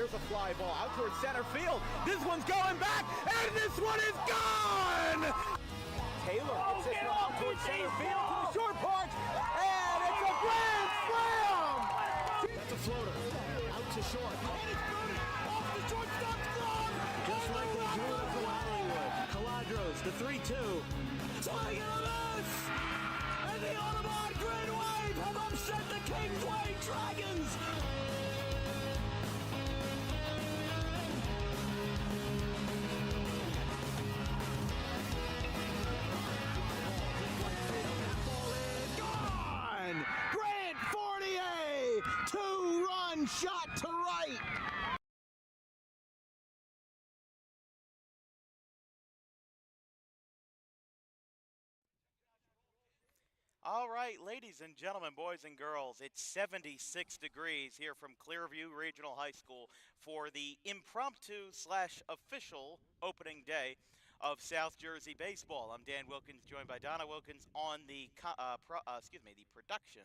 Here's a fly ball out towards center field. This one's going back, and this one is gone! Taylor hits this one out towards center field to the short porch, and it's a grand slam! That's a floater, out to short. And it's booted off the shortstop's glove! Just like they drew it from Hollywood. Caladros, the 3-2. Swing and a miss! And the Audubon Green Wave have upset the Kingsway Dragons! Grant Fournier, 2-run shot to right. All right, ladies and gentlemen, boys and girls, it's 76 degrees here from Clearview Regional High School for the impromptu/official opening day of South Jersey baseball. I'm Dan Wilkins, joined by Donna Wilkins on the production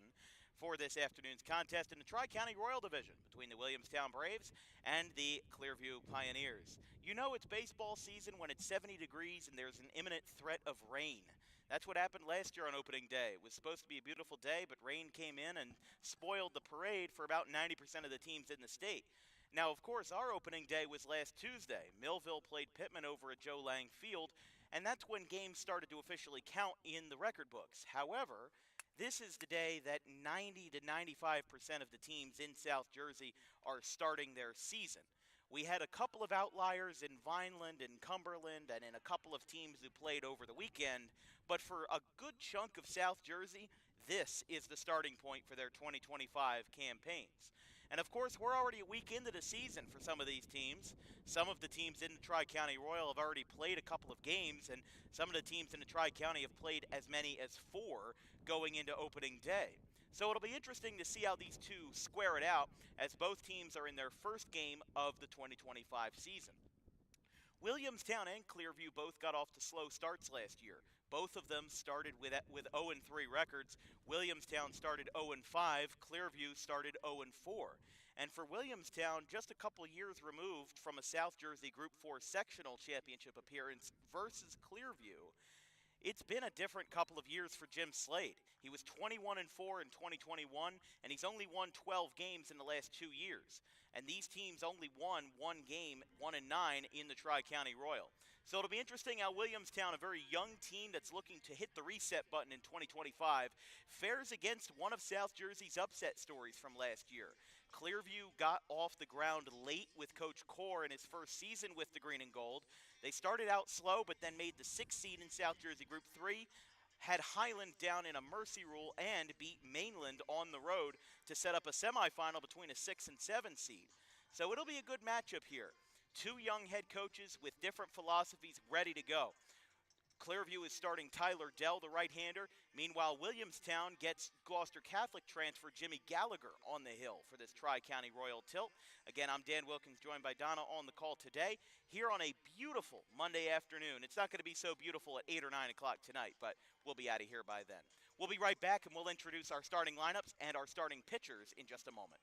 for this afternoon's contest in the Tri-County Royal Division between the Williamstown Braves and the Clearview Pioneers. You know it's baseball season when it's 70 degrees and there's an imminent threat of rain. That's what happened last year on opening day. It was supposed to be a beautiful day, but rain came in and spoiled the parade for about 90% of the teams in the state. Now, of course, our opening day was last Tuesday. Millville played Pittman over at Joe Lang Field, and that's when games started to officially count in the record books. However, this is the day that 90 to 95% of the teams in South Jersey are starting their season. We had a couple of outliers in Vineland and Cumberland and in a couple of teams who played over the weekend, but for a good chunk of South Jersey, this is the starting point for their 2025 campaigns. And of course, we're already a week into the season for some of these teams. Some of the teams in the Tri-County Royal have already played a couple of games, and some of the teams in the Tri-County have played as many as 4 going into opening day. So it'll be interesting to see how these two square it out as both teams are in their first game of the 2025 season. Williamstown and Clearview both got off to slow starts last year. Both of them started with 0-3 records. Williamstown started 0-5, Clearview started 0-4. And for Williamstown, just a couple years removed from a South Jersey Group 4 sectional championship appearance versus Clearview, it's been a different couple of years for Jim Slade. He was 21-4 in 2021, and he's only won 12 games in the last 2 years. And these teams only won 1 game, 1-9 in the Tri-County Royal. So it'll be interesting how Williamstown, a very young team that's looking to hit the reset button in 2025, fares against one of South Jersey's upset stories from last year. Clearview got off the ground late with Coach Core in his first season with the Green and Gold. They started out slow, but then made the 6th seed in South Jersey Group 3, had Highland down in a mercy rule, and beat Mainland on the road to set up a semifinal between a 6 and 7 seed. So it'll be a good matchup here. 2 young head coaches with different philosophies ready to go. Clearview is starting Tyler Dell, the right-hander. Meanwhile, Williamstown gets Gloucester Catholic transfer Jimmy Gallagher on the hill for this Tri-County Royal tilt. Again, I'm Dan Wilkins, joined by Donna on the call today, here on a beautiful Monday afternoon. It's not going to be so beautiful at 8 or 9 o'clock tonight, but we'll be out of here by then. We'll be right back, and we'll introduce our starting lineups and our starting pitchers in just a moment.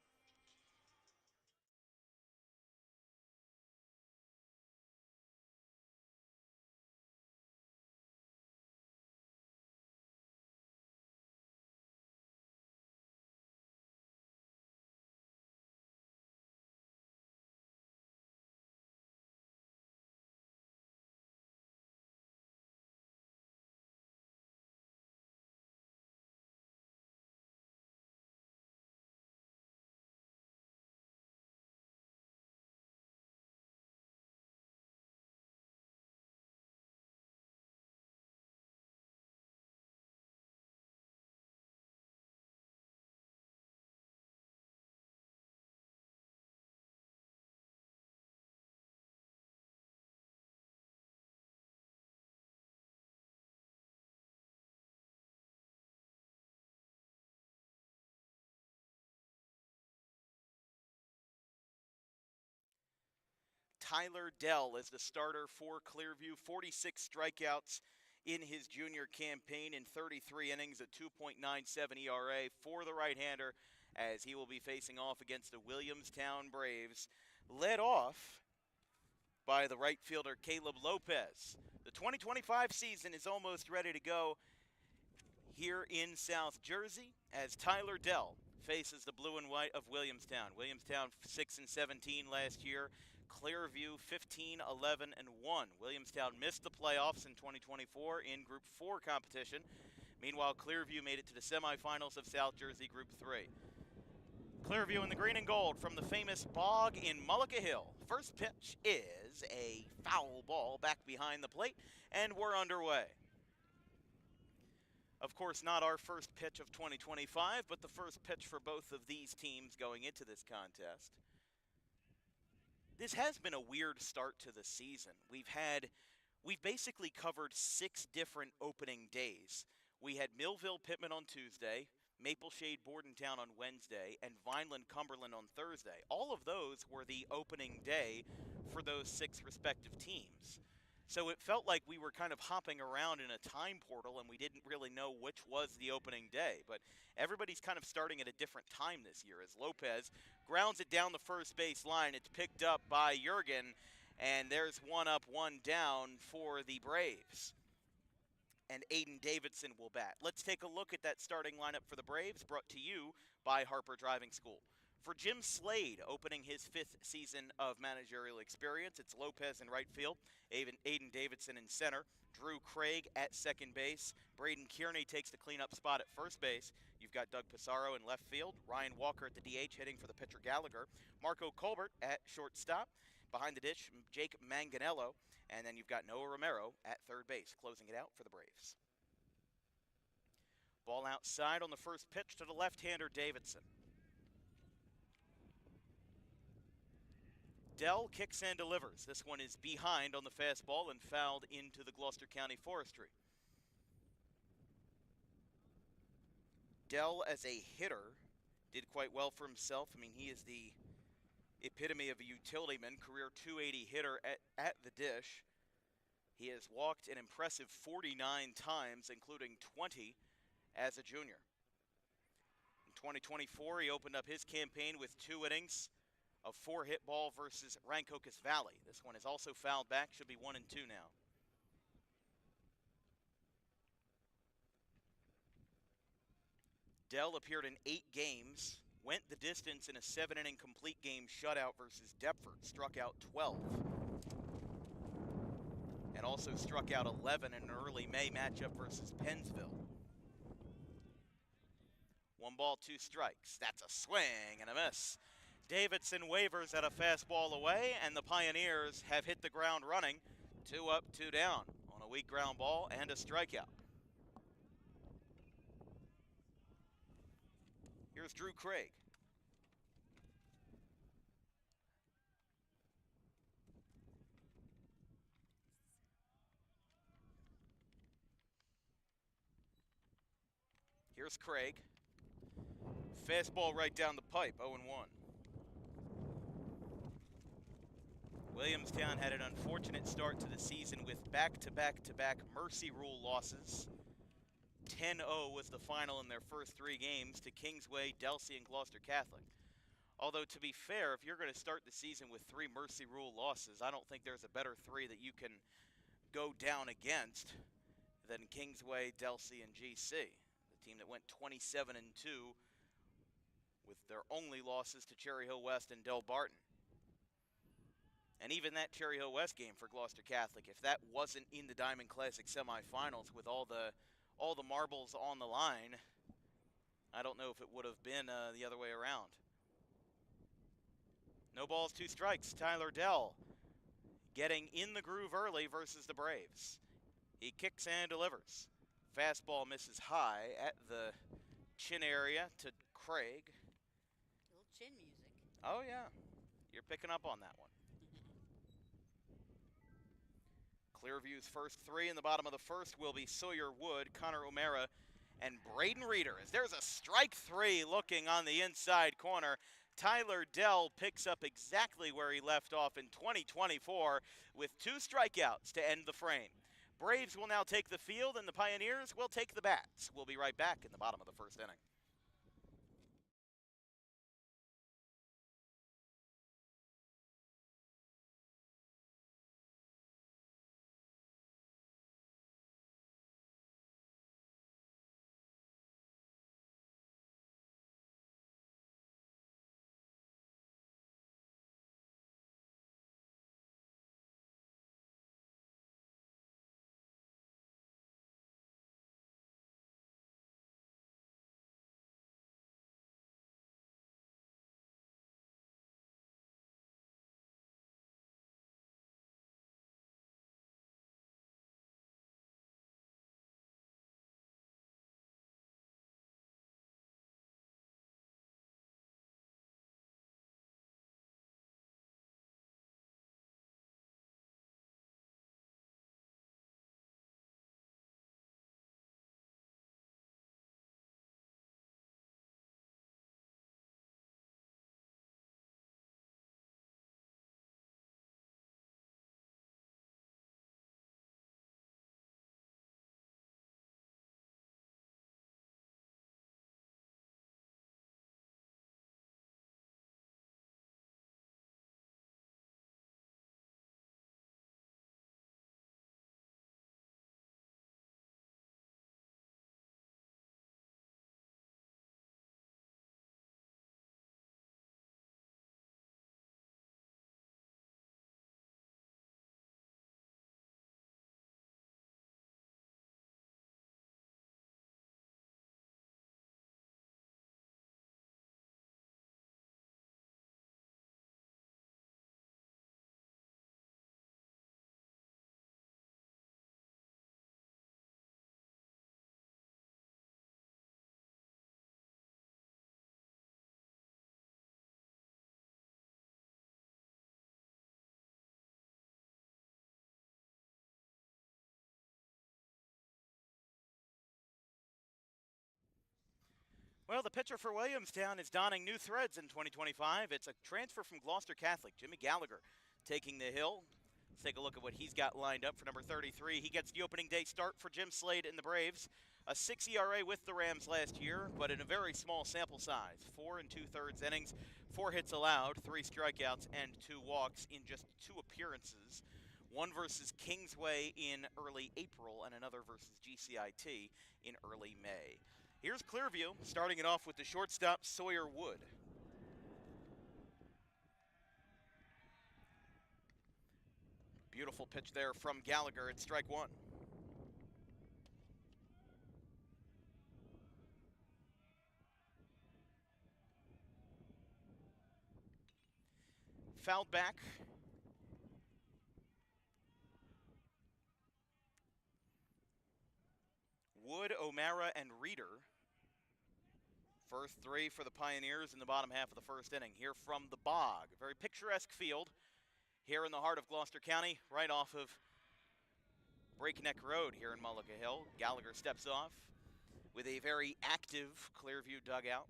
Tyler Dell is the starter for Clearview. 46 strikeouts in his junior campaign in 33 innings, a 2.97 ERA for the right-hander, as he will be facing off against the Williamstown Braves. led off by the right fielder Caleb Lopez. The 2025 season is almost ready to go here in South Jersey as Tyler Dell faces the blue and white of Williamstown. Williamstown 6-17 last year. Clearview 15-11-1. Williamstown missed the playoffs in 2024 in Group 4 competition. Meanwhile, Clearview made it to the semifinals of South Jersey Group 3. Clearview in the green and gold from the famous bog in Mullica Hill. First pitch is a foul ball back behind the plate, and we're underway. Of course, not our first pitch of 2025, but the first pitch for both of these teams going into this contest. This has been a weird start to the season. We've basically covered 6 different opening days. We had Millville Pittman on Tuesday, Mapleshade Bordentown on Wednesday, and Vineland Cumberland on Thursday. All of those were the opening day for those 6 respective teams. So it felt like we were kind of hopping around in a time portal and we didn't really know which was the opening day. But everybody's kind of starting at a different time this year as Lopez grounds it down the first base line. It's picked up by Jurgen, and there's 1 up, 1 down for the Braves. And Aiden Davidson will bat. Let's take a look at that starting lineup for the Braves, brought to you by Harper Driving School. For Jim Slade, opening his 5th season of managerial experience, it's Lopez in right field, Aiden Davidson in center, Drew Craig at second base, Braden Kearney takes the cleanup spot at first base. You've got Doug Pissarro in left field, Ryan Walker at the DH hitting for the pitcher Gallagher, Marco Colbert at shortstop, behind the dish, Jake Manganello, and then you've got Noah Romero at third base, closing it out for the Braves. Ball outside on the first pitch to the left-hander Davidson. Dell kicks and delivers. This one is behind on the fastball and fouled into the Gloucester County Forestry. Dell, as a hitter, did quite well for himself. I mean, he is the epitome of a utility man, career .280 hitter at the dish. He has walked an impressive 49 times, including 20 as a junior. In 2024, he opened up his campaign with 2 innings of 4-hit ball versus Rancocas Valley. This one is also fouled back, should be 1-2 now. Dell appeared in 8 games, went the distance in a 7-inning complete game shutout versus Deptford, struck out 12. And also struck out 11 in an early May matchup versus Pennsville. 1 ball, 2 strikes. That's a swing and a miss. Davidson wavers at a fastball away, and the Pioneers have hit the ground running. 2 up, 2 down on a weak ground ball and a strikeout. Here's Drew Craig. Here's Craig. Fastball right down the pipe, 0-1. Williamstown had an unfortunate start to the season with back-to-back-to-back Mercy Rule losses. 10-0 was the final in their first 3 games to Kingsway, Delsea, and Gloucester Catholic. Although, to be fair, if you're going to start the season with 3 Mercy Rule losses, I don't think there's a better 3 that you can go down against than Kingsway, Delsea, and GC. The team that went 27-2 with their only losses to Cherry Hill West and Del Barton. And even that Cherry Hill West game for Gloucester Catholic, if that wasn't in the Diamond Classic semifinals with all the marbles on the line, I don't know if it would have been the other way around. No balls, 2 strikes. Tyler Dell getting in the groove early versus the Braves. He kicks and delivers. Fastball misses high at the chin area to Craig. A little chin music. Oh, yeah. You're picking up on that one. Clearview's first 3 in the bottom of the first will be Sawyer Wood, Connor O'Mara, and Braden Reeder. As there's a strike 3 looking on the inside corner. Tyler Dell picks up exactly where he left off in 2024 with 2 strikeouts to end the frame. Braves will now take the field, and the Pioneers will take the bats. We'll be right back in the bottom of the first inning. Well, the pitcher for Williamstown is donning new threads in 2025. It's a transfer from Gloucester Catholic, Jimmy Gallagher, taking the hill. Let's take a look at what he's got lined up for number 33. He gets the opening day start for Jim Slade and the Braves. A 6 ERA with the Rams last year, but in a very small sample size. 4 2/3 innings, 4 hits allowed, 3 strikeouts, and 2 walks in just 2 appearances. One versus Kingsway in early April and another versus GCIT in early May. Here's Clearview, starting it off with the shortstop, Sawyer Wood. Beautiful pitch there from Gallagher at strike one. Fouled back. Wood, O'Mara, and Reeder. First 3 for the Pioneers in the bottom half of the first inning. Here from the Bog. A very picturesque field here in the heart of Gloucester County, right off of Breakneck Road here in Mullica Hill. Gallagher steps off with a very active Clearview dugout.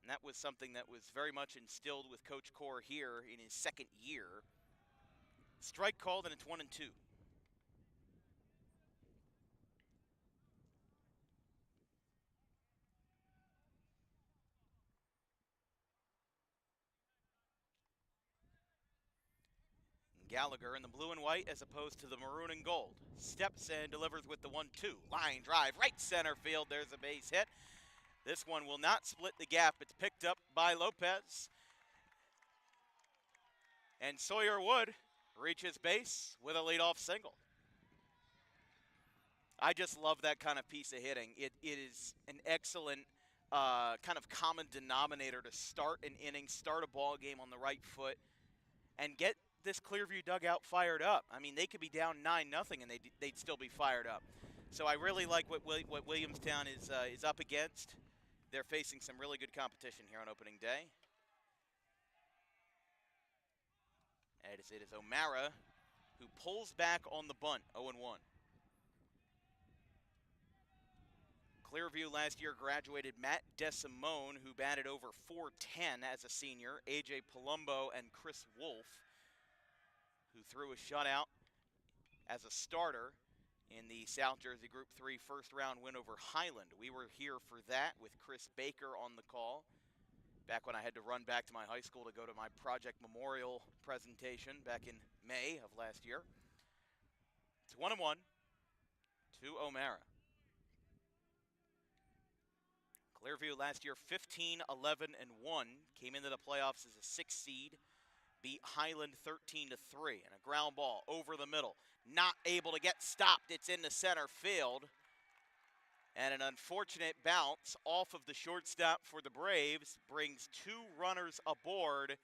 And that was something that was very much instilled with Coach Core here in his second year. Strike called, and it's 1-2. Gallagher in the blue and white as opposed to the maroon and gold. Steps and delivers with the 1-2. Line drive, right center field. There's a base hit. This one will not split the gap. It's picked up by Lopez. And Sawyer Wood reaches base with a leadoff single. I just love that kind of piece of hitting. It is an excellent kind of common denominator to start an inning, start a ball game on the right foot, and get this Clearview dugout fired up. I mean, they could be down 9-0 and they'd still be fired up. So I really like what Williamstown is up against. They're facing some really good competition here on opening day. And it is O'Mara who pulls back on the bunt, 0-1. Clearview last year graduated Matt DeSimone, who batted over .410 as a senior, AJ Palumbo, and Chris Wolf, who threw a shutout as a starter in the South Jersey Group 3 first-round win over Highland. We were here for that with Chris Baker on the call, back when I had to run back to my high school to go to my project memorial presentation back in May of last year. It's 1-1 to O'Mara. Clearview last year 15-11-1, came into the playoffs as a 6th seed, beat Highland 13-3, and a ground ball over the middle. Not able to get stopped. It's into center field. And an unfortunate bounce off of the shortstop for the Braves brings 2 runners aboard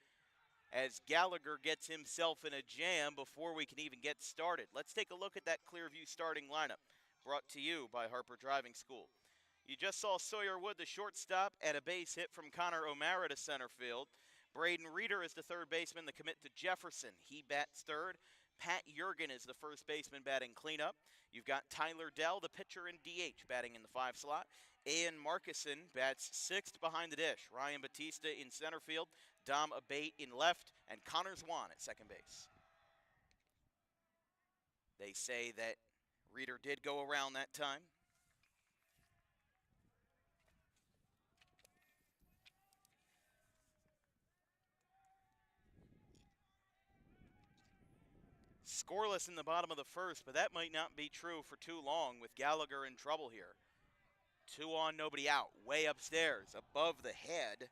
as Gallagher gets himself in a jam before we can even get started. Let's take a look at that Clearview starting lineup, brought to you by Harper Driving School. You just saw Sawyer Wood, the shortstop, and a base hit from Connor O'Mara to center field. Braden Reeder is the third baseman, the commit to Jefferson. He bats third. Pat Jurgen is the first baseman batting cleanup. You've got Tyler Dell, the pitcher in DH, batting in the 5 slot. Ian Markison bats 6th behind the dish. Ryan Batista in center field. Dom Abate in left. And Connor Zwan at second base. They say that Reeder did go around that time. Scoreless in the bottom of the first, but that might not be true for too long with Gallagher in trouble here. 2 on, nobody out. Way upstairs, above the head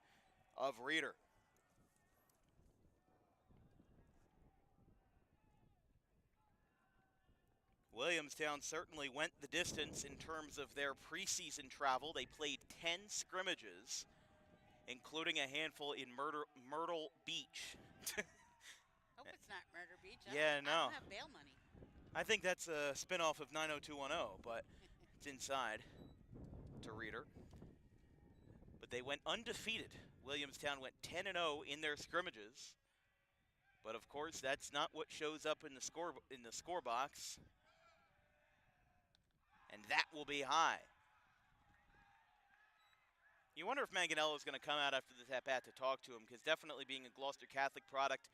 of Reeder. Williamstown certainly went the distance in terms of their preseason travel. They played 10 scrimmages, including a handful in Myrtle Beach. Hope it's not Murder Beach. Yeah, no. I don't have bail money. I think that's a spinoff of 90210, but it's inside to Reeder. But they went undefeated. Williamstown went 10-0 in their scrimmages. But of course, that's not what shows up in the score box. And that will be high. You wonder if Manganello is going to come out after this at-bat to talk to him, because definitely being a Gloucester Catholic product,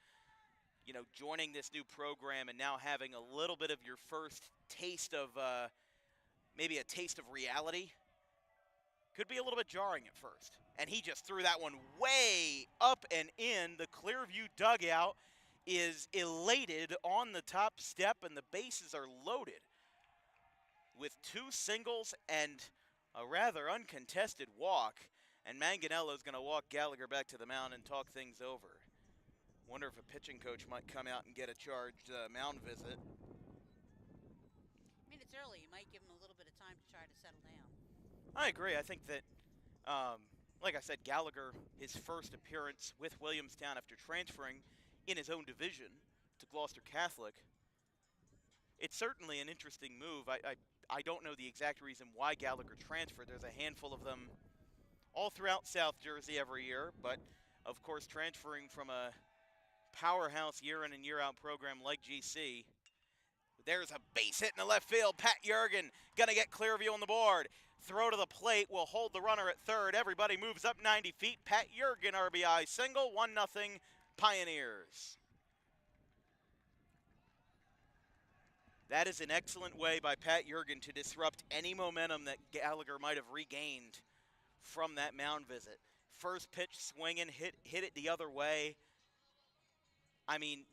you know, joining this new program and now having a little bit of your first taste of maybe a taste of reality could be a little bit jarring at first. And he just threw that one way up and in. The Clearview dugout is elated on the top step, and the bases are loaded with 2 singles and a rather uncontested walk. And Manganello is going to walk Gallagher back to the mound and talk things over. Wonder if a pitching coach might come out and get a charged mound visit. I mean, it's early. You might give him a little bit of time to try to settle down. I agree. I think that, like I said, Gallagher, his first appearance with Williamstown after transferring in his own division to Gloucester Catholic, it's certainly an interesting move. I don't know the exact reason why Gallagher transferred. There's a handful of them all throughout South Jersey every year, but of course transferring from a powerhouse year in and year out program like GC. There's a base hit in the left field. Pat Jurgen gonna get Clearview on the board. Throw to the plate will hold the runner at third. Everybody moves up 90 feet. Pat Jurgen RBI single, 1-0 Pioneers. That is an excellent way by Pat Jurgen to disrupt any momentum that Gallagher might have regained from that mound visit. First pitch swinging, hit it the other way. I mean,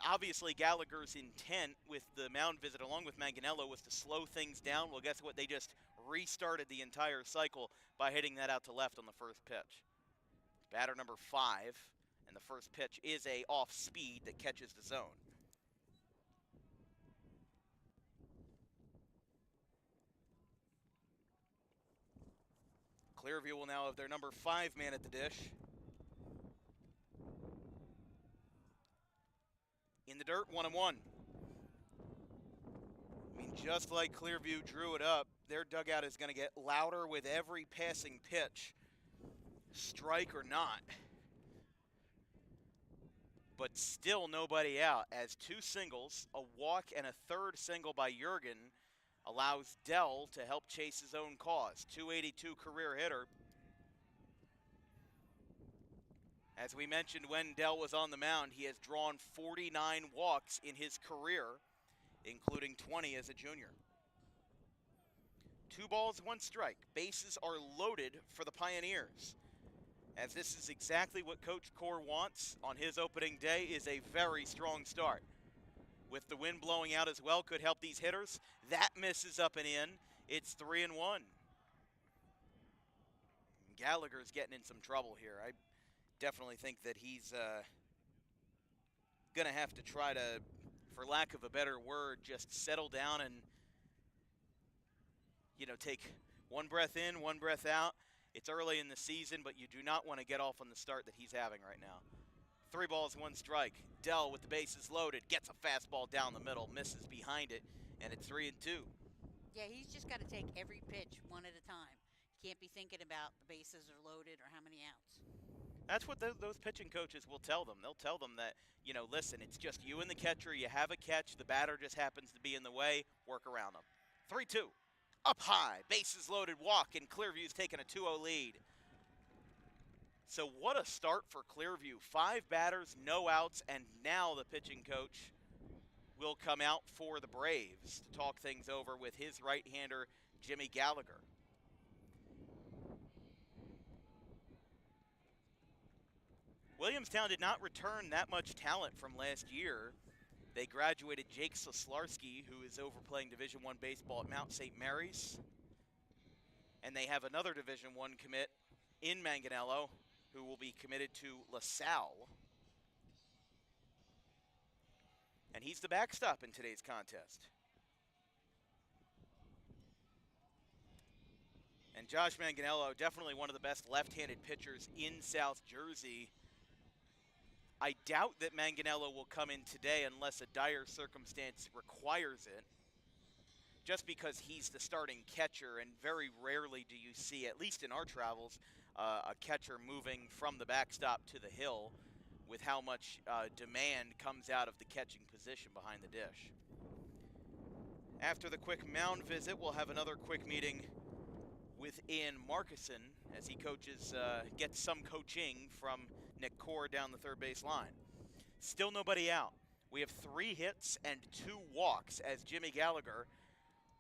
obviously Gallagher's intent with the mound visit along with Manganello was to slow things down. Well, guess what? They just restarted the entire cycle by hitting that out to left on the first pitch. Batter number 5, and the first pitch is a off speed that catches the zone. Clearview will now have their number 5 man at the dish. In the dirt, 1-1. I mean, just like Clearview drew it up, their dugout is going to get louder with every passing pitch, strike or not. But still nobody out, as 2 singles, a walk, and a third single by Jurgen allows Dell to help chase his own cause. 282 career hitter. As we mentioned when Dell was on the mound, he has drawn 49 walks in his career, including 20 as a junior. 2 balls, 1 strike. Bases are loaded for the Pioneers, as this is exactly what Coach Core wants on his opening day, is a very strong start. With the wind blowing out as well, could help these hitters. That misses up and in. It's 3-1. Gallagher's getting in some trouble here. I definitely think that he's going to have to try to, for lack of a better word, just settle down and, you know, take 1 breath in, 1 breath out. It's early in the season, but you do not want to get off on the start that he's having right now. 3 balls, 1 strike. Dell with the bases loaded, gets a fastball down the middle, misses behind it, and it's 3-2. Yeah, he's just got to take every pitch one at a time. He can't be thinking about the bases are loaded or how many outs. That's what those pitching coaches will tell them. They'll tell them that, you know, listen, it's just you and the catcher. You have a catch. The batter just happens to be in the way. Work around them. 3-2. Up high. Bases loaded walk, and Clearview's taking a 2-0 lead. So what a start for Clearview. 5 batters, no outs, and now the pitching coach will come out for the Braves to talk things over with his right-hander, Jimmy Gallagher. Williamstown did not return that much talent from last year. They graduated Jake Soslarski, who is over playing Division I baseball at Mount St. Mary's. And they have another Division I commit in Manganello, who will be committed to LaSalle. And he's the backstop in today's contest. And Josh Manganello, definitely one of the best left-handed pitchers in South Jersey. I doubt that Manganello will come in today unless a dire circumstance requires it, just because he's the starting catcher, and very rarely do you see, at least in our travels, a catcher moving from the backstop to the hill with how much demand comes out of the catching position behind the dish. After the quick mound visit, we'll have another quick meeting with Ian Markison as he coaches, gets some coaching from Nick Core down the third base line. Still nobody out. We have 3 hits and 2 walks as Jimmy Gallagher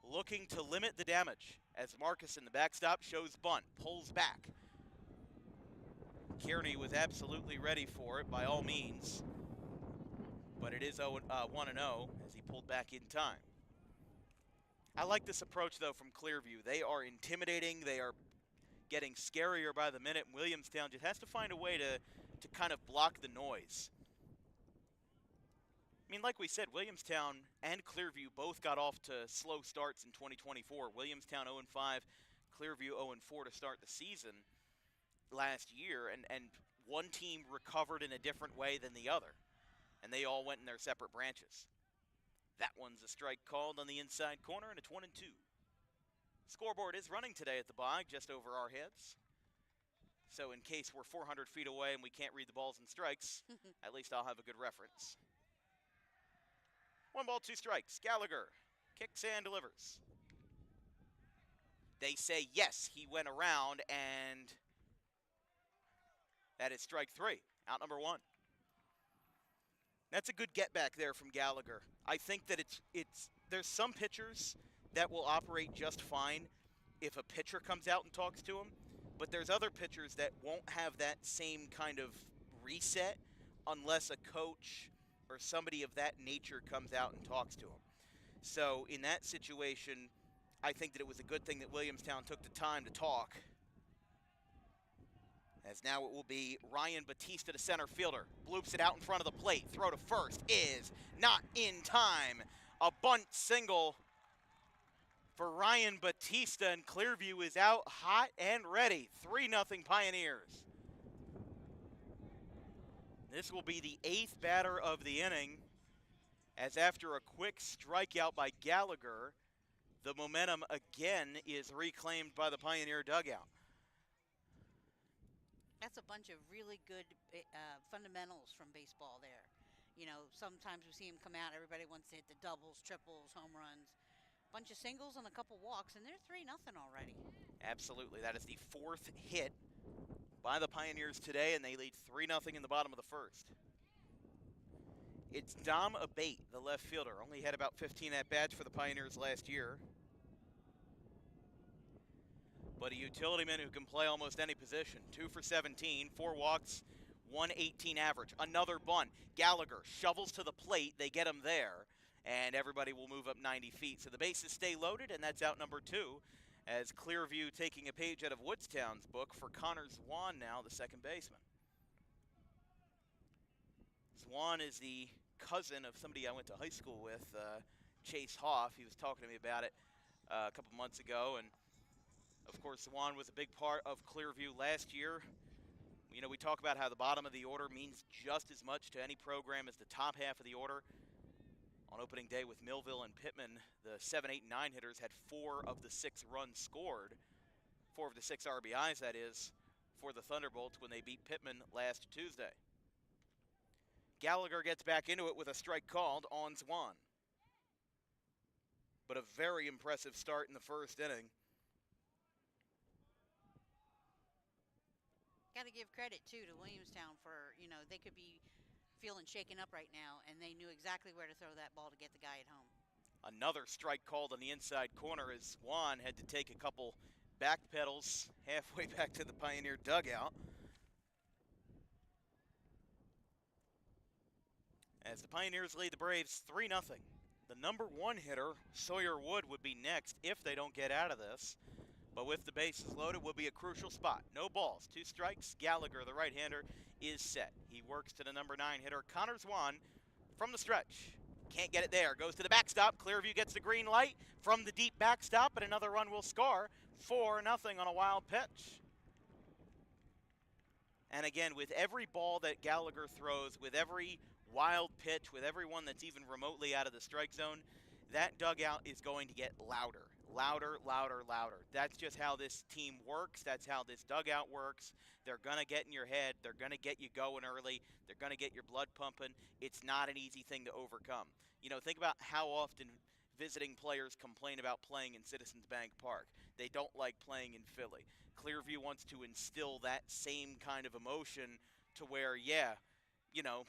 looking to limit the damage as Marcus in the backstop shows bunt, pulls back. Kearney was absolutely ready for it by all means, but it is 1-0 as he pulled back in time. I like this approach, though, from Clearview. They are intimidating. They are getting scarier by the minute. Williamstown just has to find a way to kind of block the noise. I mean, like we said, Williamstown and Clearview both got off to slow starts in 2024. Williamstown 0-5, Clearview 0-4 to start the season last year, and one team recovered in a different way than the other, and they all went in their separate branches. That one's a strike called on the inside corner, and it's 1-2. Scoreboard is running today at the bog, just over our heads. So in case we're 400 feet away and we can't read the balls and strikes, at least I'll have a good reference. 1 ball, 2 strikes. Gallagher kicks and delivers. They say yes, he went around, and that is strike 3, out number 1. That's a good get back there from Gallagher. I think that there's some pitchers that will operate just fine if a pitcher comes out and talks to him, but there's other pitchers that won't have that same kind of reset unless a coach or somebody of that nature comes out and talks to him. So in that situation, I think that it was a good thing that Williamstown took the time to talk. As now it will be Ryan Batista, the center fielder. Bloops it out in front of the plate. Throw to first is not in time. A bunt single for Ryan Batista, and Clearview is out hot and ready. 3-0 Pioneers. This will be the 8th batter of the inning, as after a quick strikeout by Gallagher, the momentum again is reclaimed by the Pioneer dugout. That's a bunch of really good fundamentals from baseball there. You know, sometimes we see him come out, everybody wants to hit the doubles, triples, home runs. Bunch of singles and a couple walks, and they're 3-0 already. Absolutely. That is the 4th hit by the Pioneers today, and they lead 3-0 in the bottom of the first. It's Dom Abate, the left fielder. Only had about 15 at-bats for the Pioneers last year, but a utility man who can play almost any position. 2 for 17, 4 walks, 118 average. Another bunt. Gallagher shovels to the plate. They get him there, and everybody will move up 90 feet. So the bases stay loaded, and that's out number 2, as Clearview taking a page out of Woodstown's book for Connor Zwan now, the second baseman. Zwan is the cousin of somebody I went to high school with, Chase Hoff. He was talking to me about it a couple months ago, and of course, Zwan was a big part of Clearview last year. You know, we talk about how the bottom of the order means just as much to any program as the top half of the order. On opening day with Millville and Pittman, the 7, 8, and 9 hitters had 4 of the 6 runs scored. 4 of the 6 RBIs, that is, for the Thunderbolts when they beat Pittman last Tuesday. Gallagher gets back into it with a strike called on Zwan. But a very impressive start in the first inning. Got to give credit, too, to Williamstown for, you know, they could be feeling shaken up right now, and they knew exactly where to throw that ball to get the guy at home. Another strike called on the inside corner as Swan had to take a couple back pedals halfway back to the Pioneer dugout. As the Pioneers lead the Braves 3-0. The number 1 hitter, Sawyer Wood, would be next if they don't get out of this. But with the bases loaded, will be a crucial spot. No balls, 2 strikes. Gallagher, the right-hander, is set. He works to the number 9 hitter, Connor Zwan, from the stretch. Can't get it there. Goes to the backstop. Clearview gets the green light from the deep backstop, and another run will score. 4-0 on a wild pitch. And again, with every ball that Gallagher throws, with every wild pitch, with every one that's even remotely out of the strike zone, that dugout is going to get louder. Louder, louder, louder. That's just how this team works. That's how this dugout works. They're going to get in your head. They're going to get you going early. They're going to get your blood pumping. It's not an easy thing to overcome. You know, think about how often visiting players complain about playing in Citizens Bank Park. They don't like playing in Philly. Clearview wants to instill that same kind of emotion to where, yeah, you know,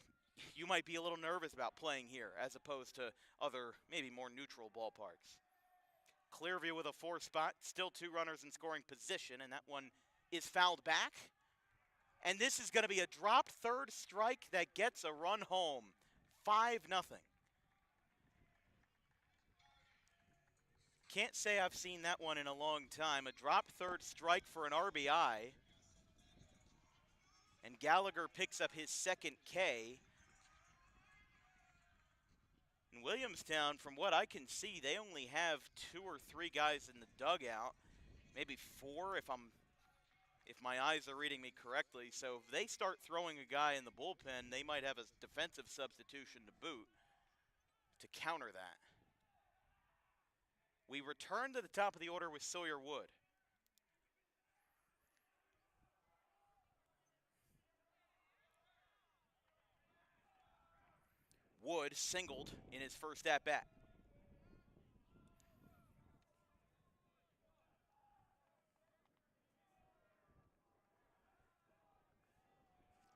you might be a little nervous about playing here as opposed to other, maybe more neutral ballparks. Clearview with a 4 spot, still 2 runners in scoring position, and that one is fouled back. And this is going to be a dropped third strike that gets a run home. 5-0. Can't say I've seen that one in a long time. A dropped third strike for an RBI. And Gallagher picks up his second K. In Williamstown, from what I can see, they only have 2 or 3 guys in the dugout. Maybe 4 if my eyes are reading me correctly. So if they start throwing a guy in the bullpen, they might have a defensive substitution to boot to counter that. We return to the top of the order with Sawyer Wood. Wood singled in his first at-bat.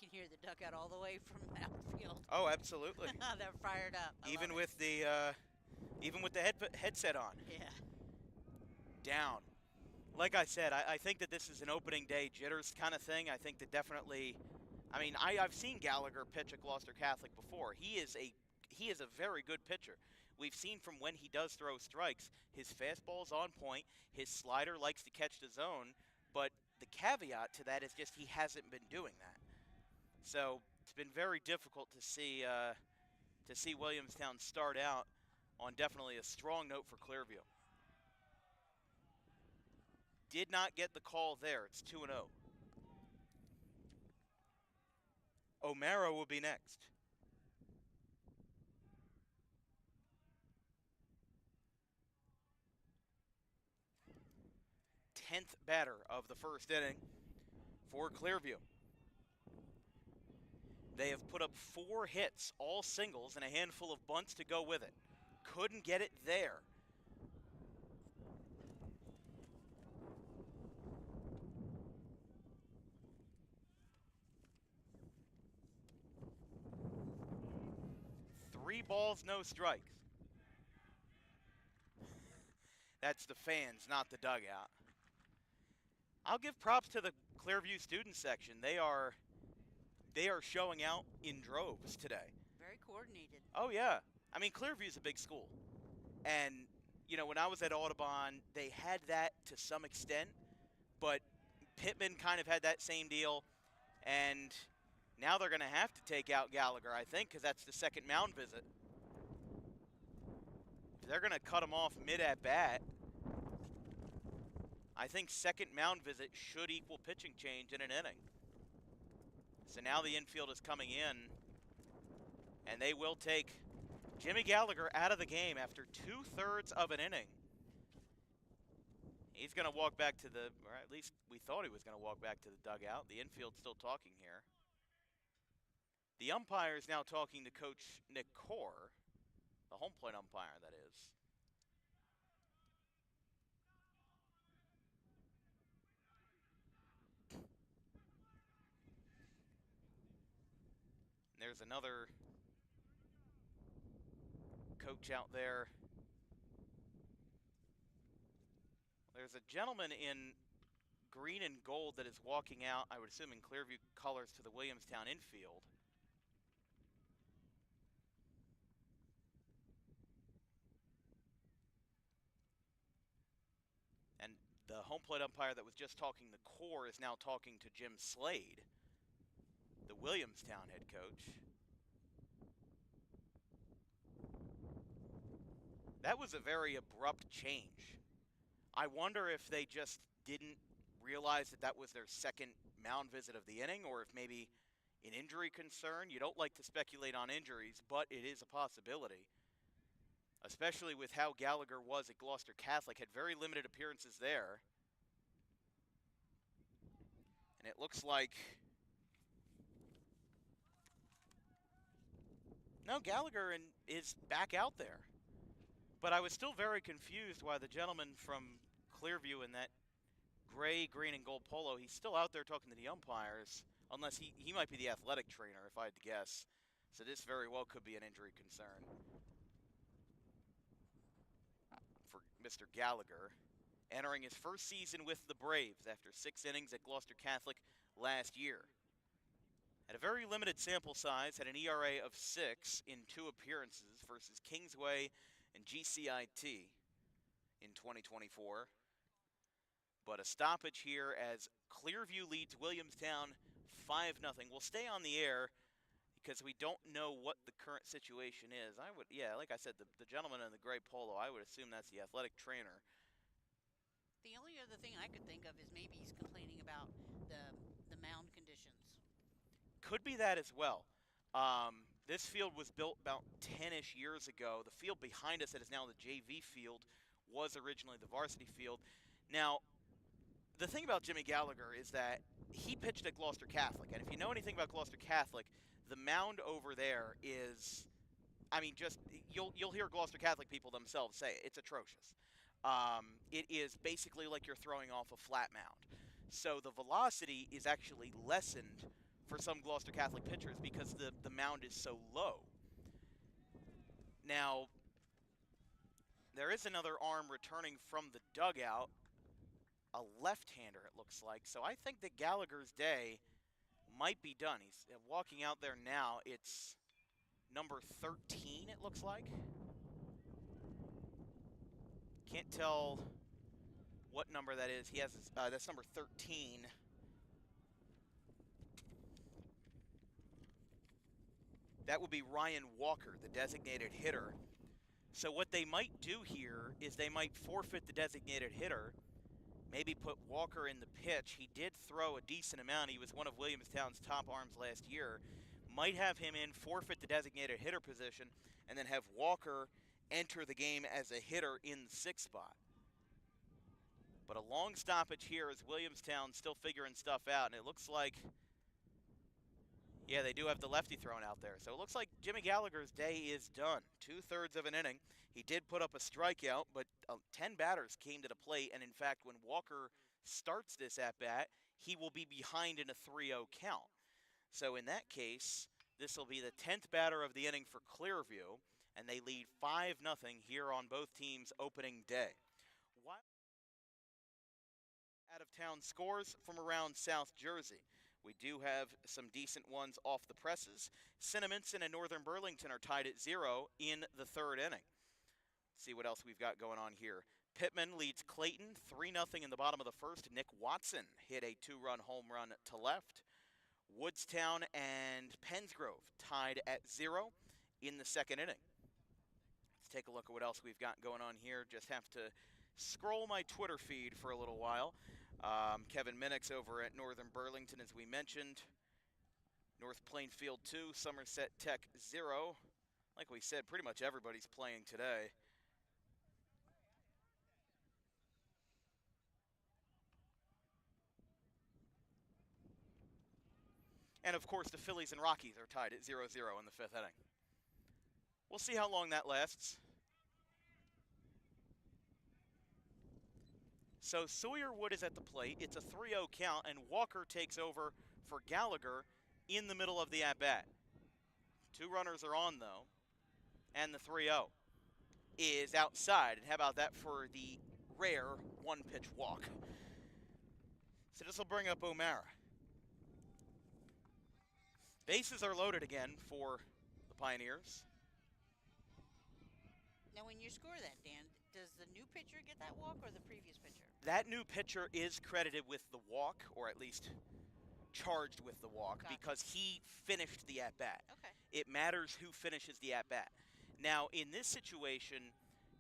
You can hear the dugout all the way from outfield. Oh, absolutely. They're fired up. Even with the headset on. Yeah. Down. Like I said, I think that this is an opening day jitters kind of thing. I think that definitely, I mean, I've seen Gallagher pitch at Gloucester Catholic before. He is a very good pitcher. We've seen from when he does throw strikes, his fastball's on point, his slider likes to catch the zone, but the caveat to that is just he hasn't been doing that. So it's been very difficult to see Williamstown start out on definitely a strong note for Clearview. Did not get the call there. It's 2-0. O'Mara will be next. Tenth batter of the first inning for Clearview. They have put up 4 hits, all singles, and a handful of bunts to go with it. Couldn't get it there. Three balls, no strikes. That's the fans, not the dugout. I'll give props to the Clearview student section. They are showing out in droves today. Very coordinated. Oh, yeah. I mean, Clearview's a big school. And, you know, when I was at Audubon, they had that to some extent. But Pittman kind of had that same deal. And now they're going to have to take out Gallagher, I think, because that's the second mound visit. If they're going to cut him off mid-at-bat, I think second mound visit should equal pitching change in an inning. So now the infield is coming in, and they will take Jimmy Gallagher out of the game after 2/3 of an inning. He's going to walk back to the, or at least we thought he was going to walk back to the dugout. The infield's still talking here. The umpire is now talking to Coach Nick Core, the home plate umpire, that is. There's another coach out there. There's a gentleman in green and gold that is walking out, I would assume in Clearview colors, to the Williamstown infield. And the home plate umpire that was just talking to Core is now talking to Jim Slade, the Williamstown head coach. That was a very abrupt change. I wonder if they just didn't realize that that was their second mound visit of the inning, or if maybe an injury concern. You don't like to speculate on injuries, but it is a possibility, especially with how Gallagher was at Gloucester Catholic. Had very limited appearances there. And it looks like, no, Gallagher is back out there. But I was still very confused why the gentleman from Clearview in that gray, green, and gold polo, he's still out there talking to the umpires, unless he might be the athletic trainer, if I had to guess. So this very well could be an injury concern for Mr. Gallagher, entering his first season with the Braves after 6 innings at Gloucester Catholic last year. At a very limited sample size, had an ERA of 6 in 2 appearances versus Kingsway and GCIT in 2024. But a stoppage here as Clearview leads Williamstown 5-0. We'll stay on the air because we don't know what the current situation is. Like I said, the gentleman in the gray polo, I would assume that's the athletic trainer. The only other thing I could think of is maybe he's complaining about the mound conditions. Could be that as well. This field was built about 10-ish years ago. The field behind us that is now the JV field was originally the varsity field. Now, the thing about Jimmy Gallagher is that he pitched at Gloucester Catholic, and if you know anything about Gloucester Catholic, the mound over there is, you'll hear Gloucester Catholic people themselves say it's atrocious. It is basically like you're throwing off a flat mound. So the velocity is actually lessened for some Gloucester Catholic pitchers because the mound is so low. Now, there is another arm returning from the dugout, a left-hander it looks like. So I think that Gallagher's day might be done. He's walking out there now. It's number 13 it looks like. Can't tell what number that is. He has that's number 13. That would be Ryan Walker, the designated hitter. So what they might do here is they might forfeit the designated hitter, maybe put Walker in the pitch. He did throw a decent amount. He was one of Williamstown's top arms last year. Might have him in, forfeit the designated hitter position, and then have Walker enter the game as a hitter in the 6th spot. But a long stoppage here as Williamstown still figuring stuff out, and it looks like, yeah, they do have the lefty thrown out there. So it looks like Jimmy Gallagher's day is done. 2/3 of an inning. He did put up a strikeout, but 10 batters came to the plate, and in fact, when Walker starts this at-bat, he will be behind in a 3-0 count. So in that case, this will be the 10th batter of the inning for Clearview, and they lead 5-0 here on both teams' opening day. Out-of-town scores from around South Jersey. We do have some decent ones off the presses. Cinnaminson and Northern Burlington are tied at 0 in the 3rd inning. See what else we've got going on here. Pittman leads Clayton 3-0 in the bottom of the 1st. Nick Watson hit a 2-run home run to left. Woodstown and Pensgrove tied at 0 in the 2nd inning. Let's take a look at what else we've got going on here. Just have to scroll my Twitter feed for a little while. Kevin Minix over at Northern Burlington, as we mentioned. North Plainfield 2, Somerset Tech 0. Like we said, pretty much everybody's playing today. And of course, the Phillies and Rockies are tied at 0-0 in the 5th inning. We'll see how long that lasts. So Sawyerwood is at the plate. It's a 3-0 count, and Walker takes over for Gallagher in the middle of the at-bat. 2 runners are on, though, and the 3-0 is outside. And how about that for the rare 1-pitch walk? So this will bring up O'Mara. Bases are loaded again for the Pioneers. Now, when you score that, Dan, does the new pitcher get that walk or the previous pitcher? That new pitcher is credited with the walk, or at least charged with the walk, Gotcha. because he finished the at-bat. Okay. It matters who finishes the at-bat. Now, in this situation,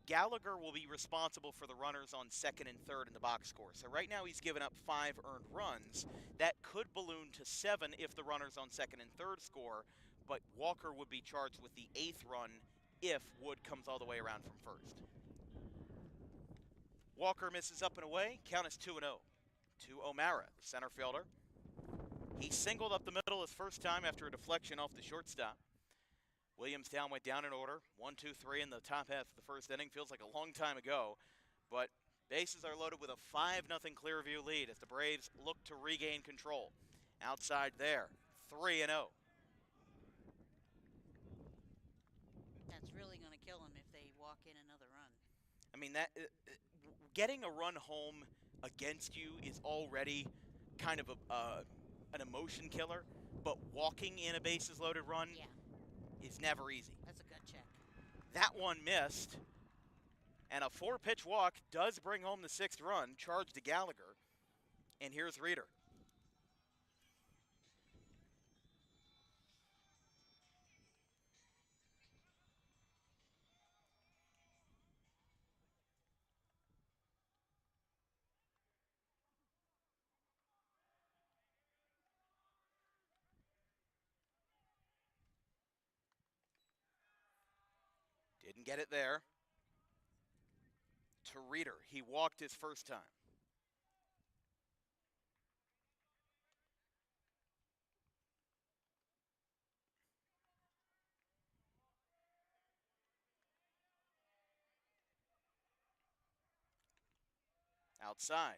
Gallagher will be responsible for the runners on 2nd and 3rd in the box score. So right now he's given up 5 earned runs. That could balloon to 7 if the runners on 2nd and 3rd score, but Walker would be charged with the 8th run if Wood comes all the way around from 1st. Walker misses up and away. Count is 2-0 to O'Mara, the center fielder. He singled up the middle his first time after a deflection off the shortstop. Williamstown went down in order, 1, 2, 3 in the top half of the first inning. Feels like a long time ago, but bases are loaded with a 5-0 Clearview lead as the Braves look to regain control. Outside there, 3-0. That's really going to kill them if they walk in another run. I mean, that getting a run home against you is already kind of an emotion killer, but walking in a bases loaded run is never easy. That's a gut check. That one missed, and a 4-pitch walk does bring home the 6th run, charged to Gallagher, and here's Reeder. Didn't get it there. To Reeder. He walked his first time. Outside.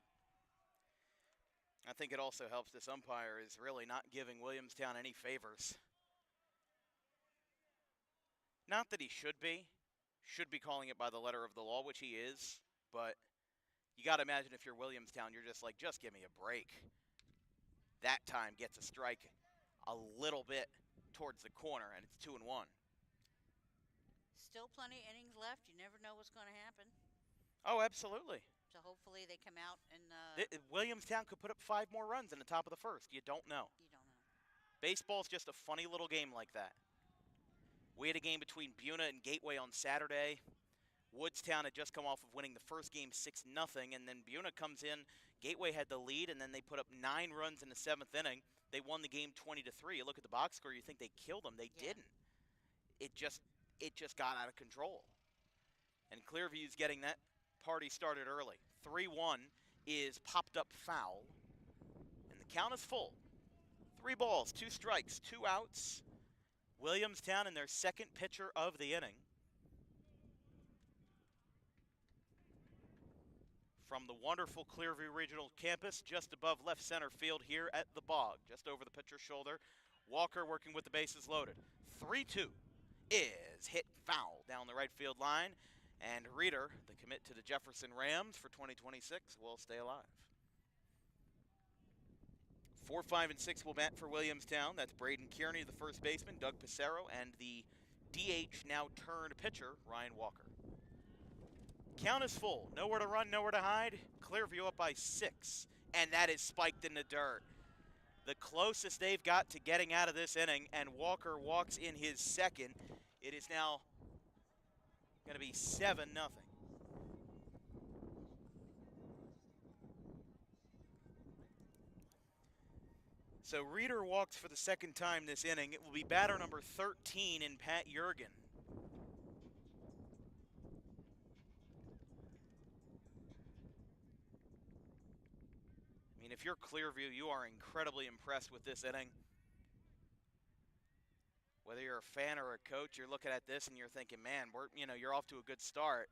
I think it also helps this umpire is really not giving Williamstown any favors. Not that he should be calling it by the letter of the law, which he is, but you got to imagine if you're Williamstown, you're just like, just give me a break. That time gets a strike a little bit towards the corner, and it's 2-1. Still plenty of innings left. You never know what's going to happen. Oh, absolutely. So hopefully they come out and... Williamstown could put up 5 more runs in the top of the first. You don't know. You don't know. Baseball's just a funny little game like that. We had a game between Buna and Gateway on Saturday. Woodstown had just come off of winning the first game 6-0, and then Buna comes in. Gateway had the lead, and then they put up 9 runs in the 7th inning. They won the game 20-3. You look at the box score, you think they killed them. They didn't. It just got out of control. And Clearview's getting that party started early. 3-1 is popped up foul, and the count is full. 3 balls, 2 strikes, 2 outs. Williamstown in their second pitcher of the inning. From the wonderful Clearview Regional Campus, just above left center field here at the Bog, just over the pitcher's shoulder. Walker working with the bases loaded. 3-2 is hit foul down the right field line. And Reeder, the commit to the Jefferson Rams for 2026, will stay alive. 4, 5, and 6 will bat for Williamstown. That's Braden Kearney, the first baseman, Doug Pissarro, and the DH now turned pitcher, Ryan Walker. Count is full. Nowhere to run, nowhere to hide. Clearview up by 6, and that is spiked in the dirt. The closest they've got to getting out of this inning, and Walker walks in his second. It is now going to be 7-0. So Reeder walks for the second time this inning. It will be batter number 13 in Pat Jurgen. I mean, if you're Clearview, you are incredibly impressed with this inning. Whether you're a fan or a coach, you're looking at this and you're thinking, man, you're off to a good start.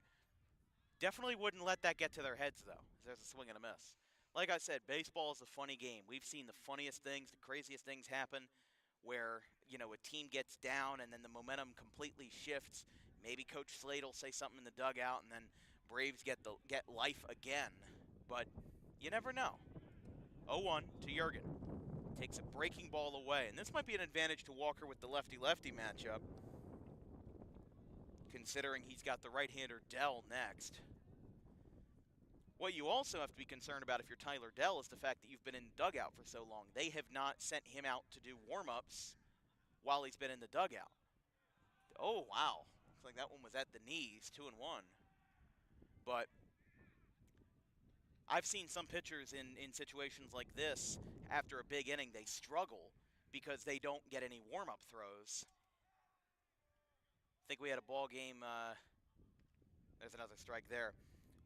Definitely wouldn't let that get to their heads, though. There's a swing and a miss. Like I said, baseball is a funny game. We've seen the funniest things, the craziest things happen where, a team gets down and then the momentum completely shifts. Maybe Coach Slade will say something in the dugout and then Braves get life again. But you never know. 0-1 to Jurgen. Takes a breaking ball away. And this might be an advantage to Walker with the lefty-lefty matchup, considering he's got the right-hander Dell next. What you also have to be concerned about if you're Tyler Dell is the fact that you've been in the dugout for so long. They have not sent him out to do warm-ups while he's been in the dugout. Oh, wow. Looks like that one was at the knees, 2-1. But I've seen some pitchers in situations like this, after a big inning, they struggle because they don't get any warm-up throws. I think we had a ball game. There's another strike there.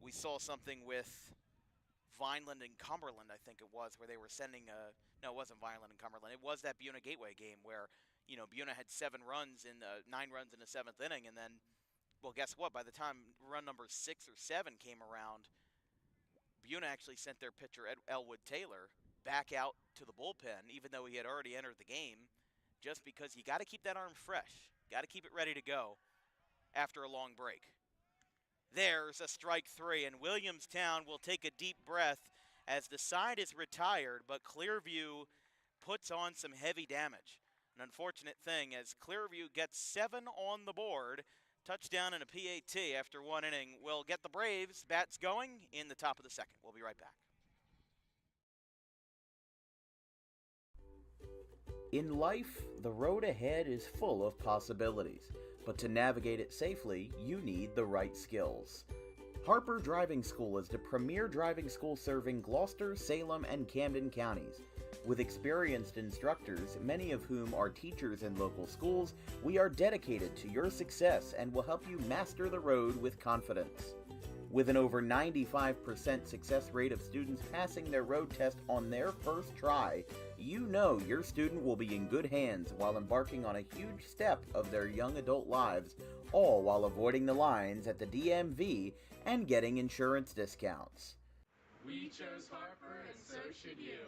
We saw something with Vineland and Cumberland, I think it was, where they were sending no, it wasn't Vineland and Cumberland. It was that Buna Gateway game where Buna had 7 runs in 9 runs in the 7th inning, and then, well, guess what? By the time run number 6 or 7 came around, Buna actually sent their pitcher, Elwood Taylor, back out to the bullpen, even though he had already entered the game, just because you got to keep that arm fresh. Got to keep it ready to go after a long break. There's a strike 3, and Williamstown will take a deep breath as the side is retired, but Clearview puts on some heavy damage. An unfortunate thing as Clearview gets 7 on the board. Touchdown and a PAT after 1 inning will get the Braves bats going in the top of the 2nd. We'll be right back. In life, the road ahead is full of possibilities, but to navigate it safely, you need the right skills. Harper Driving School is the premier driving school serving Gloucester, Salem, and Camden counties. With experienced instructors, many of whom are teachers in local schools, we are dedicated to your success and will help you master the road with confidence. With an over 95% success rate of students passing their road test on their first try, you know your student will be in good hands while embarking on a huge step of their young adult lives, all while avoiding the lines at the DMV and getting insurance discounts. We chose Harper, and so should you.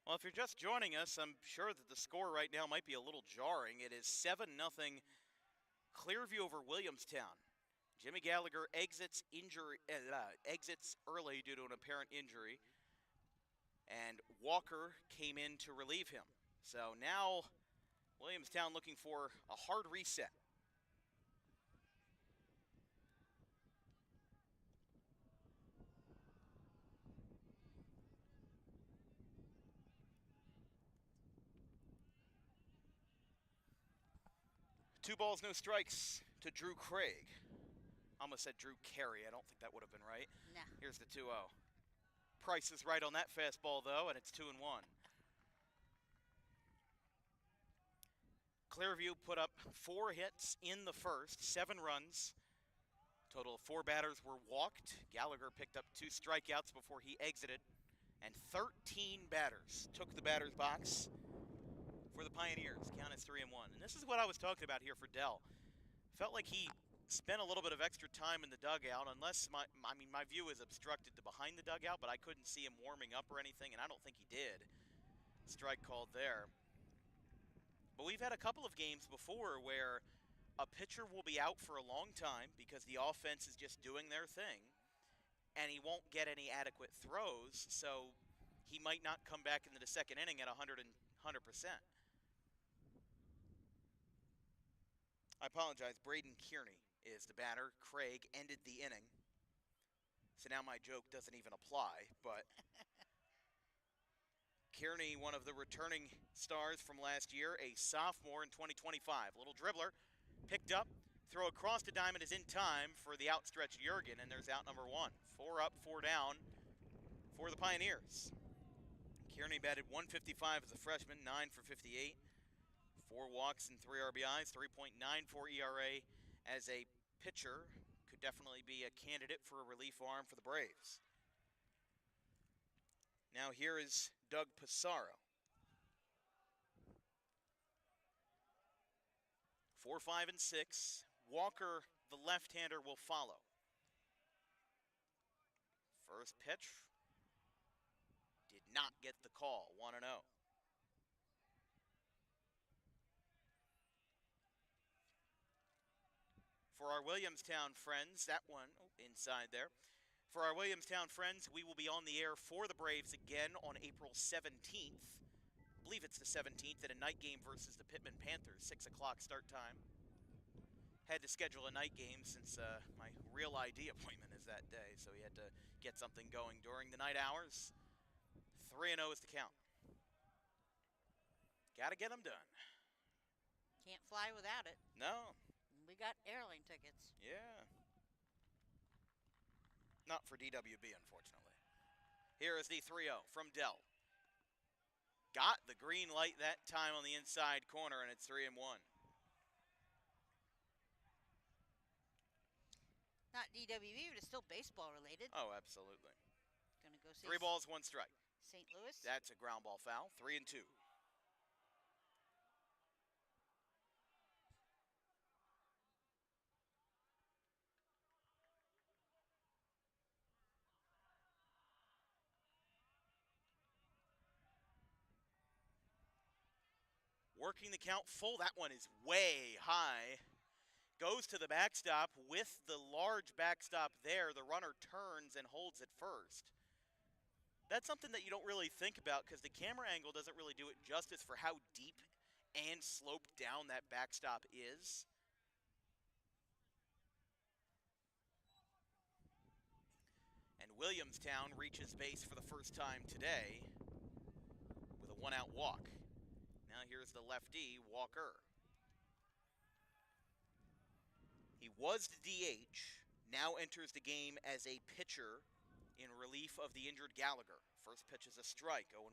Well, if you're just joining us, I'm sure that the score right now might be a little jarring. It is 7-0 Clearview over Williamstown. Jimmy Gallagher exits early due to an apparent injury, and Walker came in to relieve him. So now Williamstown looking for a hard reset. Two balls, no strikes to Drew Craig. I almost said Drew Carey. I don't think that would have been right. Nah. Here's the 2-0. Price is right on that fastball, though, and it's 2-1. Clearview put up 4 hits in the first, 7 runs. Total of 4 batters were walked. Gallagher picked up 2 strikeouts before he exited, and 13 batters took the batter's box for the Pioneers. Count is 3-1. And this is what I was talking about here for Dell. Felt like he spent a little bit of extra time in the dugout, unless my view is obstructed to behind the dugout, but I couldn't see him warming up or anything, and I don't think he did. Strike called there. But we've had a couple of games before where a pitcher will be out for a long time because the offense is just doing their thing, and he won't get any adequate throws, so he might not come back into the 2nd inning at 100%. I apologize. Braden Kearney is the batter. Craig ended the inning. So now my joke doesn't even apply, but Kearney, one of the returning stars from last year, a sophomore in 2025. Little dribbler, picked up, throw across the diamond is in time for the outstretched Jurgen, and there's out number one. 4 up, 4 down for the Pioneers. Kearney batted 155 as a freshman, 9 for 58. 4 walks and 3 RBIs, 3.94 ERA as a pitcher. Could definitely be a candidate for a relief arm for the Braves. Now here is Doug Pissarro. 4, 5, and 6. Walker, the left-hander, will follow. First pitch. Did not get the call, 1-0. For our Williamstown friends, that one inside there. For our Williamstown friends, we will be on the air for the Braves again on April 17th. I believe it's the 17th at a night game versus the Pittman Panthers, 6 o'clock start time. Had to schedule a night game since my real ID appointment is that day, so he had to get something going during the night hours. 3-0 is the count. Got to get them done. Can't fly without it. No. We got airline tickets. Yeah. Not for DWB, unfortunately. Here is the 3-0 from Dell. Got the green light that time on the inside corner, and it's 3-1. Not DWB, but it's still baseball related. Oh, absolutely. Gonna go see 3 balls, 1 strike. St. Louis. That's a ground ball foul. 3-2. Working the count full. That one is way high. Goes to the backstop. With the large backstop there, the runner turns and holds at first. That's something that you don't really think about because the camera angle doesn't really do it justice for how deep and sloped down that backstop is. And Williamstown reaches base for the first time today with a 1-out walk. Now here's the lefty, Walker. He was the DH, now enters the game as a pitcher in relief of the injured Gallagher. First pitch is a strike, 0-1.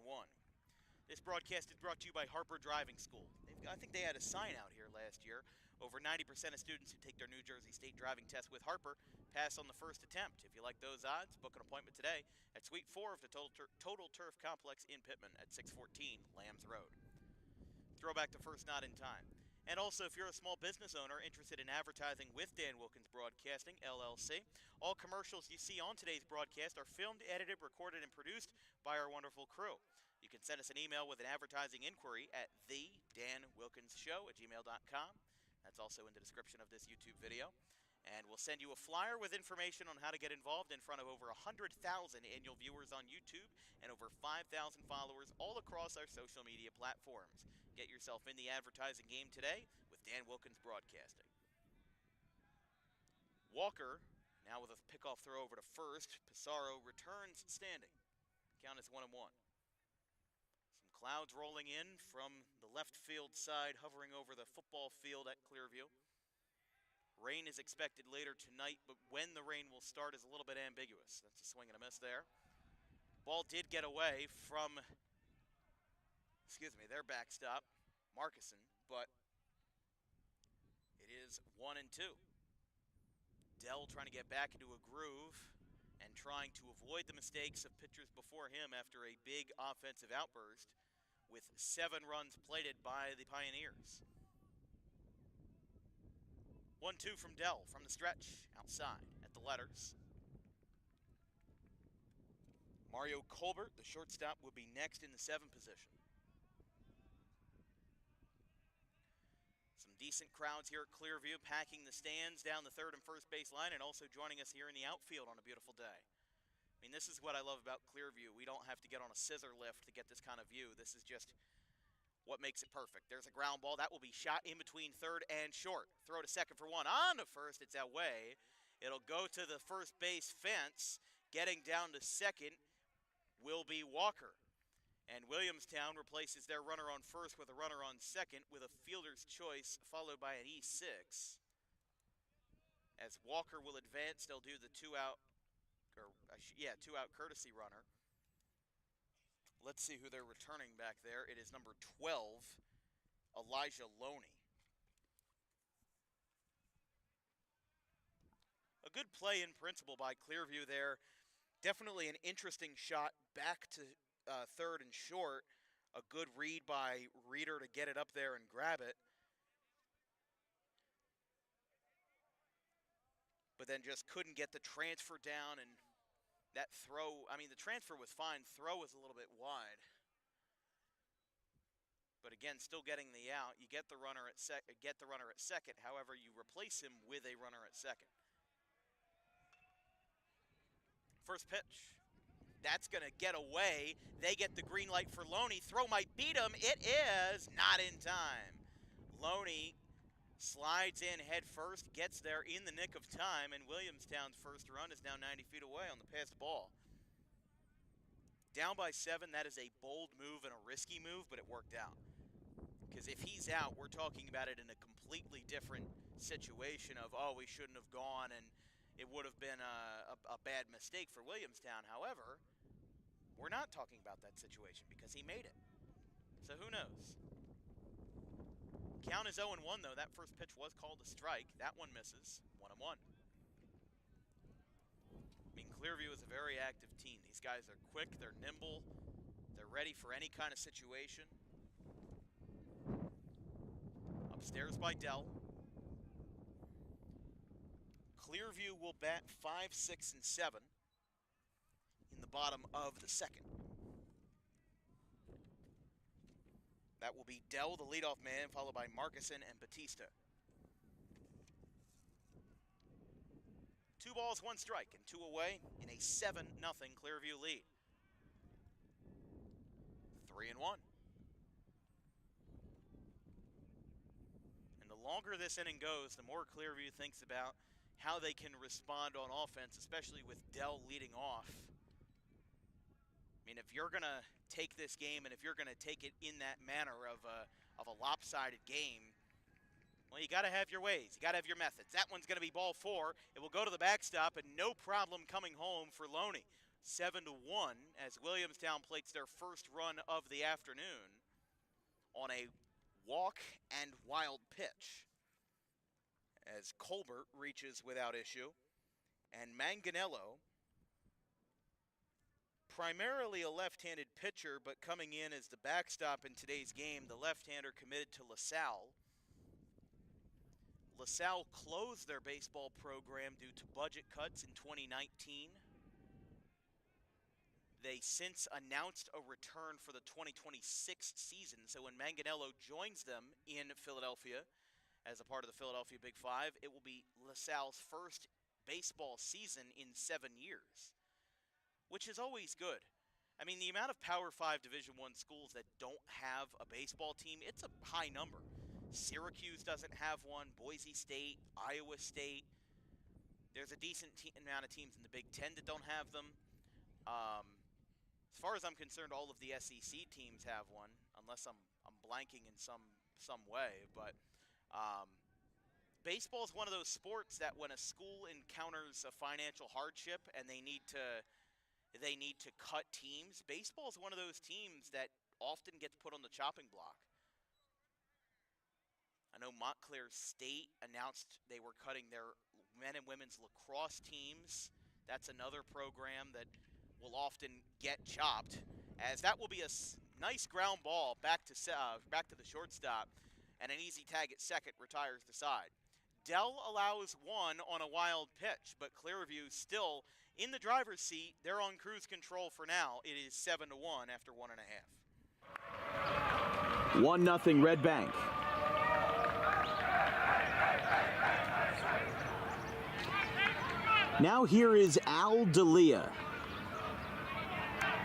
This broadcast is brought to you by Harper Driving School. I think they had a sign out here last year. Over 90% of students who take their New Jersey State driving test with Harper pass on the first attempt. If you like those odds, book an appointment today at Suite 4 of the Total Turf Complex in Pittman at 614 Lambs Road. Throw back to first, not in time. And also, if you're a small business owner interested in advertising with Dan Wilkins Broadcasting, LLC, all commercials you see on today's broadcast are filmed, edited, recorded, and produced by our wonderful crew. You can send us an email with an advertising inquiry at thedanwilkinsshow@gmail.com. That's also in the description of this YouTube video. And we'll send you a flyer with information on how to get involved in front of over 100,000 annual viewers on YouTube and over 5,000 followers all across our social media platforms. Get yourself in the advertising game today with Dan Wilkins Broadcasting. Walker, now with a pickoff throw over to first. Pissarro returns standing. Count is 1-1. Some clouds rolling in from the left field side, hovering over the football field at Clearview. Rain is expected later tonight, but when the rain will start is a little bit ambiguous. That's a swing and a miss there. Ball did get away from, their backstop, Markison, but it is 1-2. Dell trying to get back into a groove and trying to avoid the mistakes of pitchers before him after a big offensive outburst with 7 runs plated by the Pioneers. 1-2 from Dell from the stretch outside at the letters. Mario Colbert, the shortstop, will be next in the 7 position. Some decent crowds here at Clearview, packing the stands down the third and first base line and also joining us here in the outfield on a beautiful day. I mean, this is what I love about Clearview. We don't have to get on a scissor lift to get this kind of view. This is just what makes it perfect. There's a ground ball. That will be shot in between third and short. Throw to second for 1. On to first. It's away. It'll go to the first base fence. Getting down to second will be Walker. And Williamstown replaces their runner on first with a runner on second with a fielder's choice followed by an E6. As Walker will advance, they'll do the two-out courtesy runner. Let's see who they're returning back there. It is number 12, Elijah Loney. A good play in principle by Clearview there. Definitely an interesting shot back to third and short. A good read by Reeder to get it up there and grab it. But then just couldn't get the transfer down, and that throw, I mean, the transfer was fine. Throw was a little bit wide. But again, still getting the out. You get the runner at second. However, you replace him with a runner at second. First pitch. That's going to get away. They get the green light for Loney. Throw might beat him. It is not in time. Loney slides in head first, gets there in the nick of time, and Williamstown's first run is now 90 feet away on the passed ball. Down by 7, that is a bold move and a risky move, but it worked out. Because if he's out, we're talking about it in a completely different situation of, oh, we shouldn't have gone, and it would have been a bad mistake for Williamstown. However, we're not talking about that situation because he made it. So who knows? Count is 0-1, though. That first pitch was called a strike. That one misses. 1-1. I mean, Clearview is a very active team. These guys are quick. They're nimble. They're ready for any kind of situation. Upstairs by Dell. Clearview will bat 5, 6, and 7 in the bottom of the second. That will be Dell, the leadoff man, followed by Markison and Batista. 2 balls, 1 strike, and 2 away in a 7-0 Clearview lead. 3-1. And the longer this inning goes, the more Clearview thinks about how they can respond on offense, especially with Dell leading off. I mean, if you're going to take this game and if you're going to take it in that manner of a lopsided game, well, you got to have your ways. You got to have your methods. That one's going to be ball 4. It will go to the backstop, and no problem coming home for Loney. 7-1 as Williamstown plates their first run of the afternoon on a walk and wild pitch. As Colbert reaches without issue, and Manganello, primarily a left-handed pitcher, but coming in as the backstop in today's game, the left-hander committed to LaSalle. LaSalle closed their baseball program due to budget cuts in 2019. They since announced a return for the 2026 season, so when Manganello joins them in Philadelphia, as a part of the Philadelphia Big Five, it will be LaSalle's first baseball season in 7 years, which is always good. I mean, the amount of Power 5 Division I schools that don't have a baseball team, it's a high number. Syracuse doesn't have one, Boise State, Iowa State. There's a decent amount of teams in the Big Ten that don't have them. As far as I'm concerned, all of the SEC teams have one, unless I'm blanking in some way, but baseball is one of those sports that when a school encounters a financial hardship and they need to cut teams, baseball is one of those teams that often gets put on the chopping block. I know Montclair State announced they were cutting their men and women's lacrosse teams. That's another program that will often get chopped, as that will be a nice ground ball back to the shortstop. And an easy tag at second retires the side. Dell allows 1 on a wild pitch, but Clearview still in the driver's seat. They're on cruise control for now. It is 7-1 after 1.5. 1-0 Red Bank. Now here is Al D'Elia.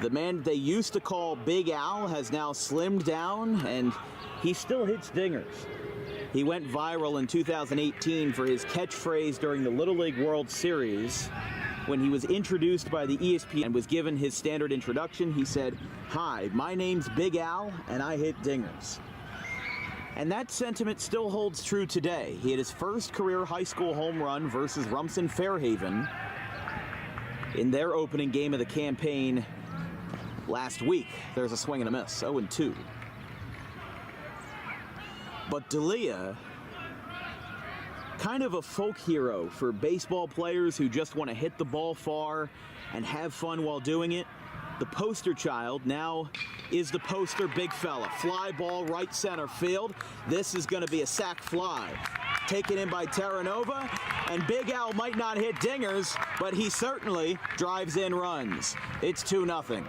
The man they used to call Big Al has now slimmed down, and he still hits dingers. He went viral in 2018 for his catchphrase during the Little League World Series. When he was introduced by the ESPN and was given his standard introduction, he said, "Hi, my name's Big Al, and I hit dingers." And that sentiment still holds true today. He had his first career high school home run versus Rumson Fairhaven in their opening game of the campaign last week. There's a swing and a miss, 0-2. But D'Elia, kind of a folk hero for baseball players who just want to hit the ball far and have fun while doing it. The poster child now is the poster big fella. Fly ball right center field. This is going to be a sac fly. Taken in by Terranova, and Big Al might not hit dingers, but he certainly drives in runs. It's 2-0.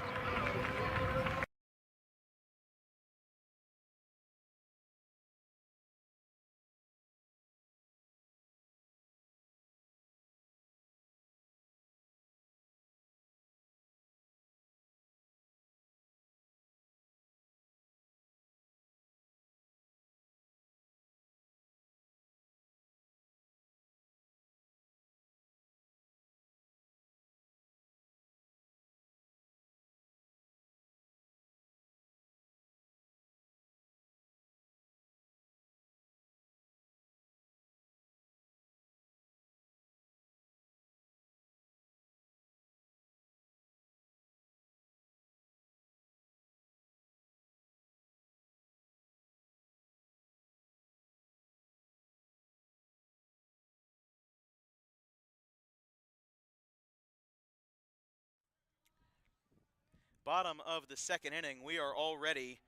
Bottom of the second inning. We are already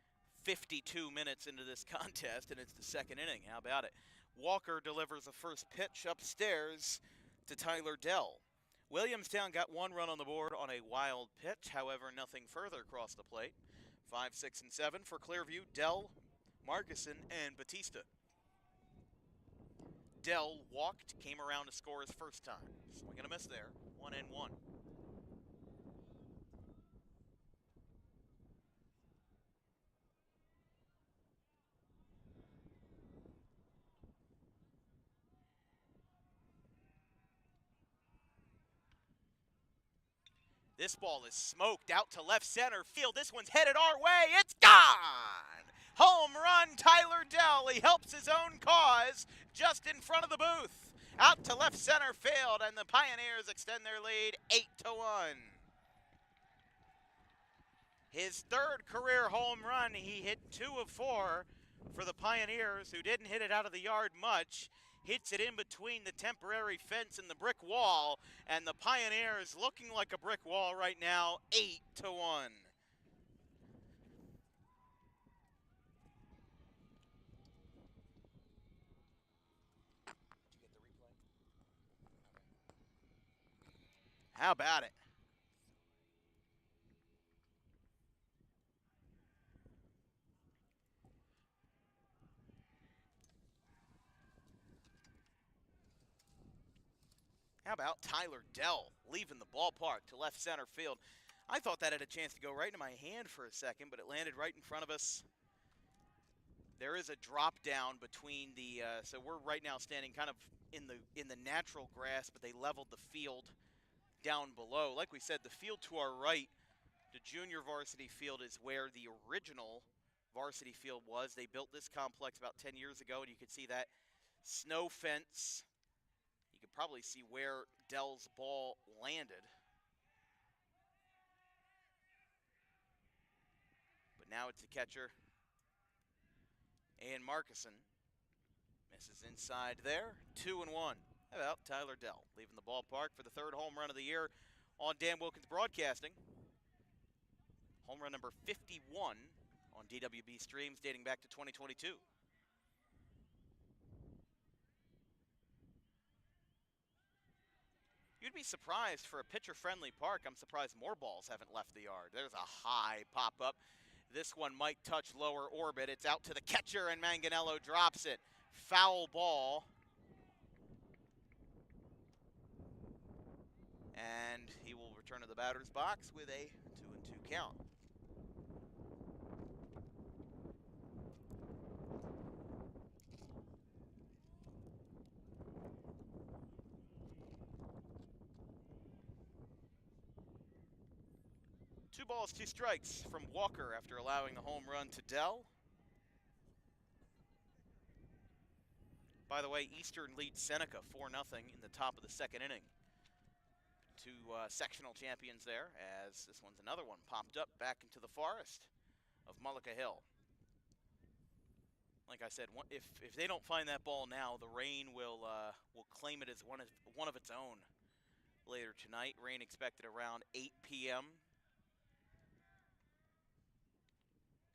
52 minutes into this contest, and it's the second inning. How about it? Walker delivers a first pitch upstairs to Tyler Dell. Williamstown got one run on the board on a wild pitch. However, nothing further across the plate. 5, 6, and 7 for Clearview. Dell, Markison, and Batista. Dell walked, came around to score his first time. Swing and a miss there. 1-1. This ball is smoked out to left center field. This one's headed our way. It's gone! Home run, Tyler Dell. He helps his own cause just in front of the booth. Out to left center field, and the Pioneers extend their lead 8-1. His third career home run, he hit 2 of 4 for the Pioneers, who didn't hit it out of the yard much. Hits it in between the temporary fence and the brick wall, and the Pioneers looking like a brick wall right now, 8-1. How about it? How about Tyler Dell leaving the ballpark to left center field? I thought that had a chance to go right into my hand for a second, but it landed right in front of us. There is a drop down between the, so we're right now standing kind of in the natural grass, but they leveled the field down below. Like we said, the field to our right, the junior varsity field, is where the original varsity field was. They built this complex about 10 years ago, and you can see that snow fence. You can probably see where Dell's ball landed. But now it's the catcher, and Markison misses inside there. 2-1. How about Tyler Dell leaving the ballpark for the third home run of the year on Dan Wilkins Broadcasting. Home run number 51 on DWB streams dating back to 2022. You'd be surprised for a pitcher-friendly park. I'm surprised more balls haven't left the yard. There's a high pop-up. This one might touch lower orbit. It's out to the catcher, and Manganello drops it. Foul ball. And he will return to the batter's box with a 2-2 count. 2 balls, 2 strikes from Walker after allowing the home run to Dell. By the way, Eastern leads Seneca 4-0 in the top of the second inning. 2 sectional champions there, as this one's another one popped up back into the forest of Mullica Hill. Like I said, if they don't find that ball now, the rain will claim it as one of its own later tonight. Rain expected around 8 p.m.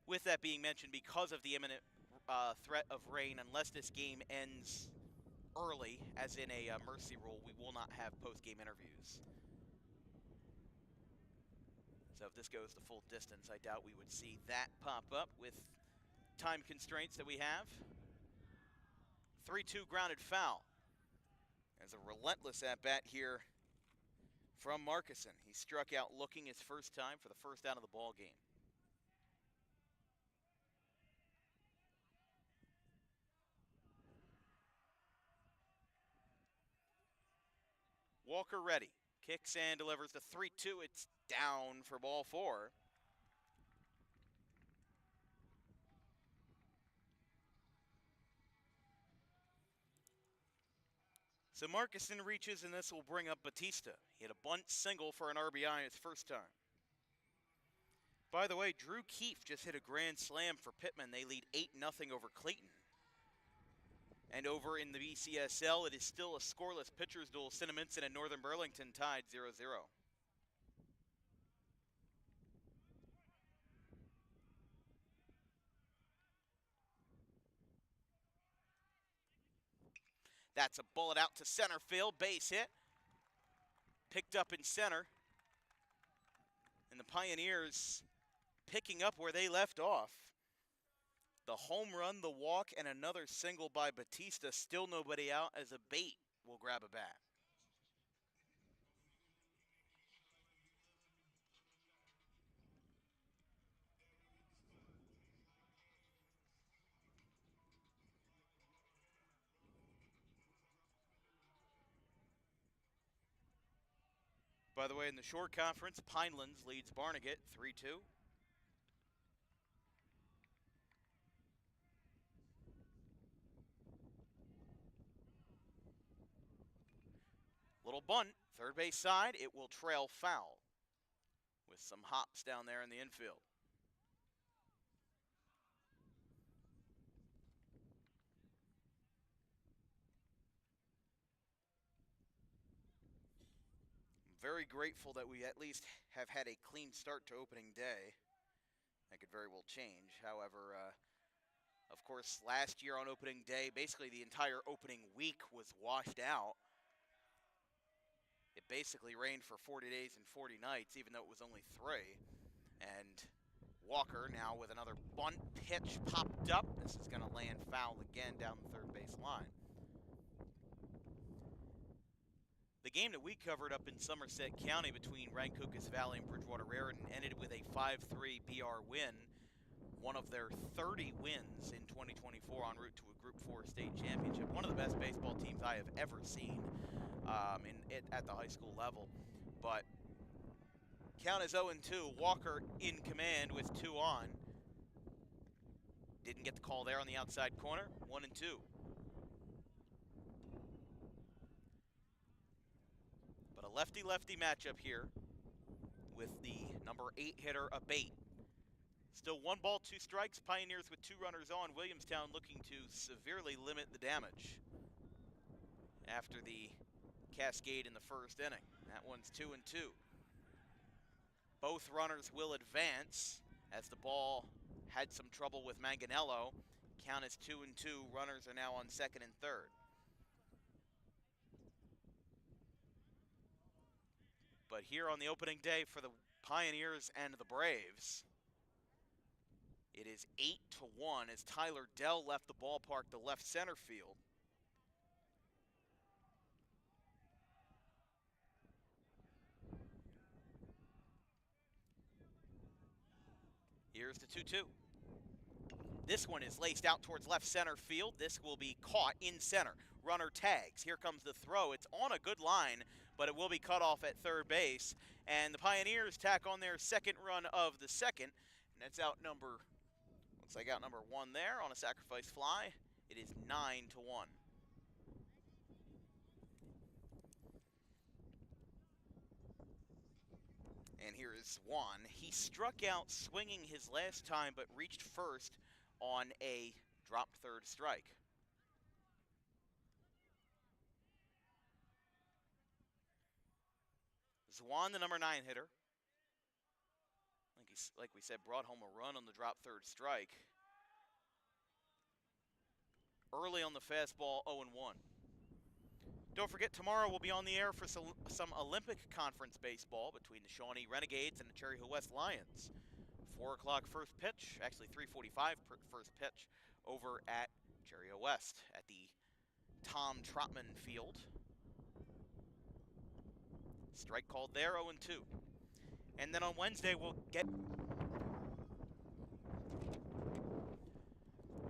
With that being mentioned, because of the imminent threat of rain, unless this game ends early, as in a mercy rule, we will not have post-game interviews. So if this goes the full distance, I doubt we would see that pop up with time constraints that we have. 3-2 grounded foul. As a relentless at-bat here from Markison. He struck out looking his first time for the first out of the ball game. Walker ready. Kicks and delivers the 3-2. It's down for ball 4. So Markison reaches, and this will bring up Batista. He had a bunt single for an RBI his first time. By the way, Drew Keefe just hit a grand slam for Pittman. They lead 8-0 over Clayton. And over in the BCSL, it is still a scoreless pitcher's duel. Cinnaminson and Northern Burlington tied 0-0. That's a bullet out to center field, base hit. Picked up in center. And the Pioneers picking up where they left off. The home run, the walk, and another single by Batista. Still nobody out as a bait will grab a bat. By the way, in the short conference, Pinelands leads Barnegat 3-2. Little bunt, third base side, it will trail foul with some hops down there in the infield. Very grateful that we at least have had a clean start to opening day. That could very well change. However, of course, last year on opening day, basically the entire opening week was washed out. It basically rained for 40 days and 40 nights, even though it was only 3. And Walker now with another bunt pitch popped up. This is going to land foul again down the third base line. The game that we covered up in Somerset County between Rancocas Valley and Bridgewater Raritan ended with a 5-3 BR win, one of their 30 wins in 2024 en route to a Group 4 state championship. One of the best baseball teams I have ever seen at the high school level. But count is 0-2. Walker in command with 2 on. Didn't get the call there on the outside corner. 1-2. But a lefty-lefty matchup here with the number 8 hitter, Abate. Still 1 ball, 2 strikes. Pioneers with 2 runners on. Williamstown looking to severely limit the damage after the cascade in the first inning. That one's 2-2. Both runners will advance as the ball had some trouble with Manganello. Count is 2-2. Runners are now on second and third. But here on the opening day for the Pioneers and the Braves, it is 8-1 as Tyler Dell left the ballpark to left center field. Here's the 2-2. This one is laced out towards left center field. This will be caught in center. Runner tags. Here comes the throw. It's on a good line, but it will be cut off at third base. And the Pioneers tack on their second run of the second, and that's looks like out number 1 there on a sacrifice fly. It is 9-1. And here is Juan. He struck out swinging his last time, but reached first on a dropped third strike. Juan, the number 9 hitter, like we said, brought home a run on the drop third strike. Early on the fastball, 0-1. Don't forget, tomorrow we'll be on the air for some Olympic Conference baseball between the Shawnee Renegades and the Cherry Hill West Lions. 4 o'clock first pitch, actually 3:45 first pitch over at Cherry Hill West at the Tom Trotman Field. Strike called there, 0-2. And then on Wednesday we'll get...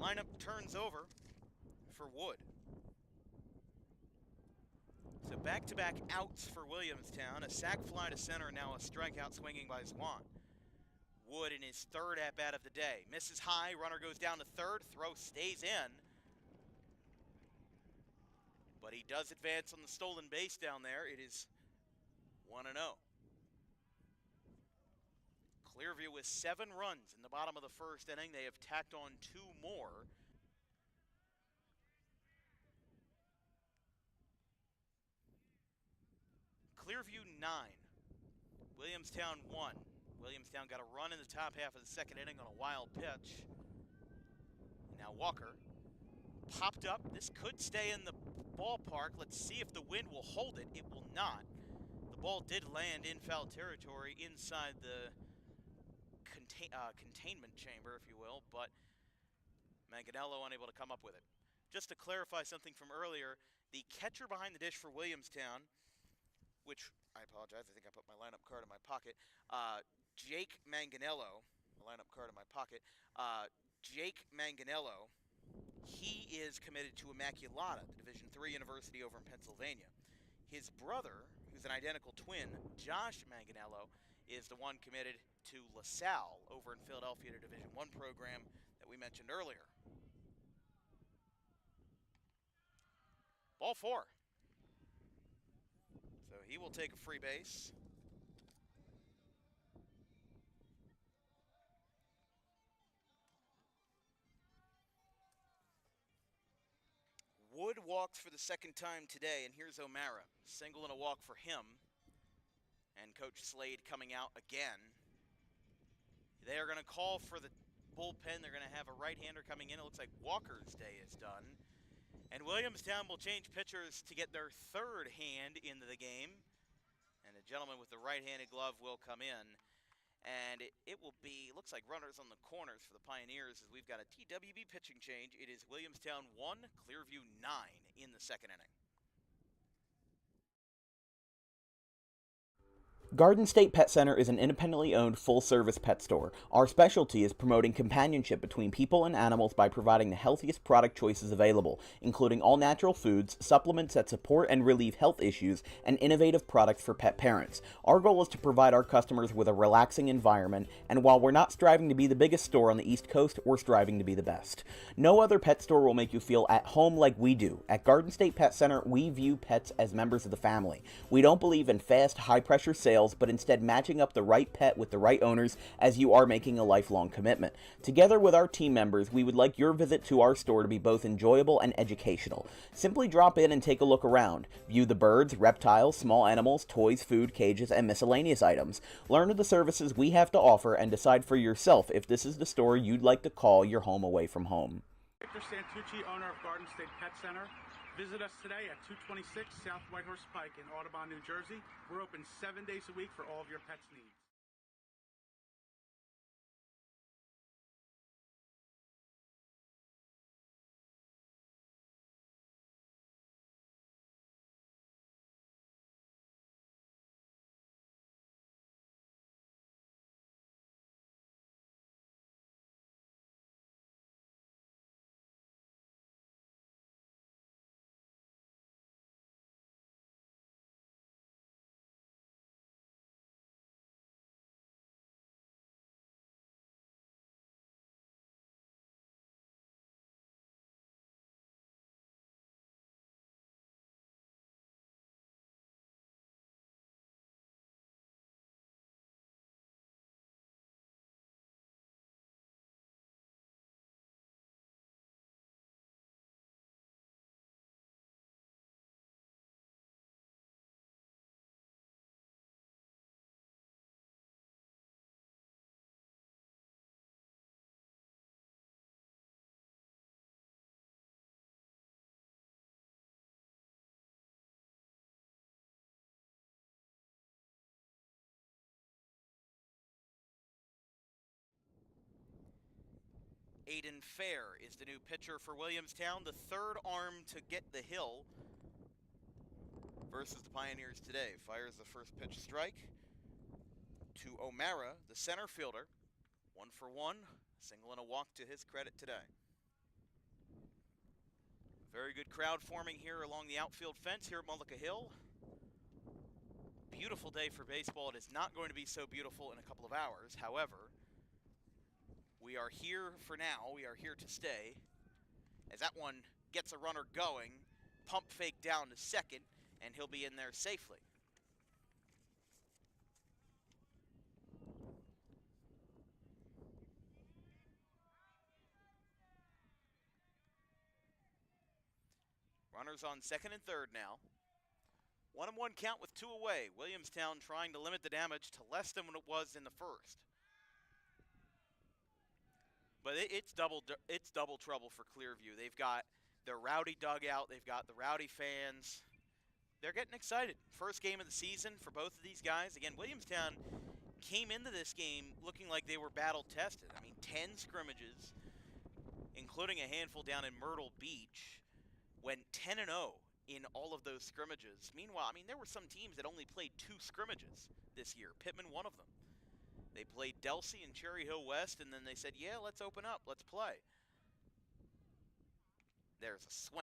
Lineup turns over for Wood. So back-to-back outs for Williamstown. A sac fly to center, now a strikeout swinging by Swan. Wood in his third at-bat of the day. Misses high, runner goes down to third, throw stays in. But he does advance on the stolen base down there. It is 1-0. Clearview with 7 runs in the bottom of the first inning. They have tacked on 2 more. Clearview 9, Williamstown 1. Williamstown got a run in the top half of the second inning on a wild pitch. Now Walker popped up. This could stay in the ballpark. Let's see if the wind will hold it. It will not. The ball did land in foul territory inside the containment chamber, if you will, but Manganello unable to come up with it. Just to clarify something from earlier, the catcher behind the dish for Williamstown, which, I apologize, I think I put my lineup card in my pocket. Jake Manganello, the lineup card in my pocket. Jake Manganello, he is committed to Immaculata, the Division III university over in Pennsylvania. His brother, who's an identical twin, Josh Manganello, is the one committed to LaSalle over in Philadelphia, the Division I program that we mentioned earlier. Ball 4. So he will take a free base. Wood walks for the second time today, and here's O'Mara. Single and a walk for him. And Coach Slade coming out again. They are going to call for the bullpen. They're going to have a right-hander coming in. It looks like Walker's day is done. And Williamstown will change pitchers to get their third hand into the game. And the gentleman with the right-handed glove will come in. And it will be, looks like runners on the corners for the Pioneers as we've got a TWB pitching change. It is Williamstown 1, Clearview 9 in the second inning. Garden State Pet Center is an independently owned full-service pet store. Our specialty is promoting companionship between people and animals by providing the healthiest product choices available, including all-natural foods, supplements that support and relieve health issues, and innovative products for pet parents. Our goal is to provide our customers with a relaxing environment, and while we're not striving to be the biggest store on the East Coast, we're striving to be the best. No other pet store will make you feel at home like we do. At Garden State Pet Center, we view pets as members of the family. We don't believe in fast, high-pressure sales, but instead matching up the right pet with the right owners, as you are making a lifelong commitment. Together with our team members, we would like your visit to our store to be both enjoyable and educational. Simply drop in and take a look around. View the birds, reptiles, small animals, toys, food, cages, and miscellaneous items. Learn of the services we have to offer and decide for yourself if this is the store you'd like to call your home away from home. Victor Santucci, owner of Garden State Pet Center. Visit us today at 226 South Whitehorse Pike in Audubon, New Jersey. We're open 7 days a week for all of your pets' needs. Aiden Fair is the new pitcher for Williamstown, the third arm to get the hill versus the Pioneers today. Fires the first pitch strike to O'Mara, the center fielder. 1 for 1, single and a walk to his credit today. Very good crowd forming here along the outfield fence here at Mullica Hill. Beautiful day for baseball. It is not going to be so beautiful in a couple of hours. However, we are here for now. We are here to stay. As that one gets a runner going, pump fake down to second, and he'll be in there safely. Runners on second and third now. 1-1 count with 2 away. Williamstown trying to limit the damage to less than what it was in the first. But it's double trouble for Clearview. They've got their rowdy dugout. They've got the rowdy fans. They're getting excited. First game of the season for both of these guys. Again, Williamstown came into this game looking like they were battle tested. I mean, 10 scrimmages, including a handful down in Myrtle Beach, went 10-0 in all of those scrimmages. Meanwhile, I mean, there were some teams that only played 2 scrimmages this year. Pittman, one of them. They played Delsey and Cherry Hill West, and then they said, yeah, let's open up, let's play. There's a swing.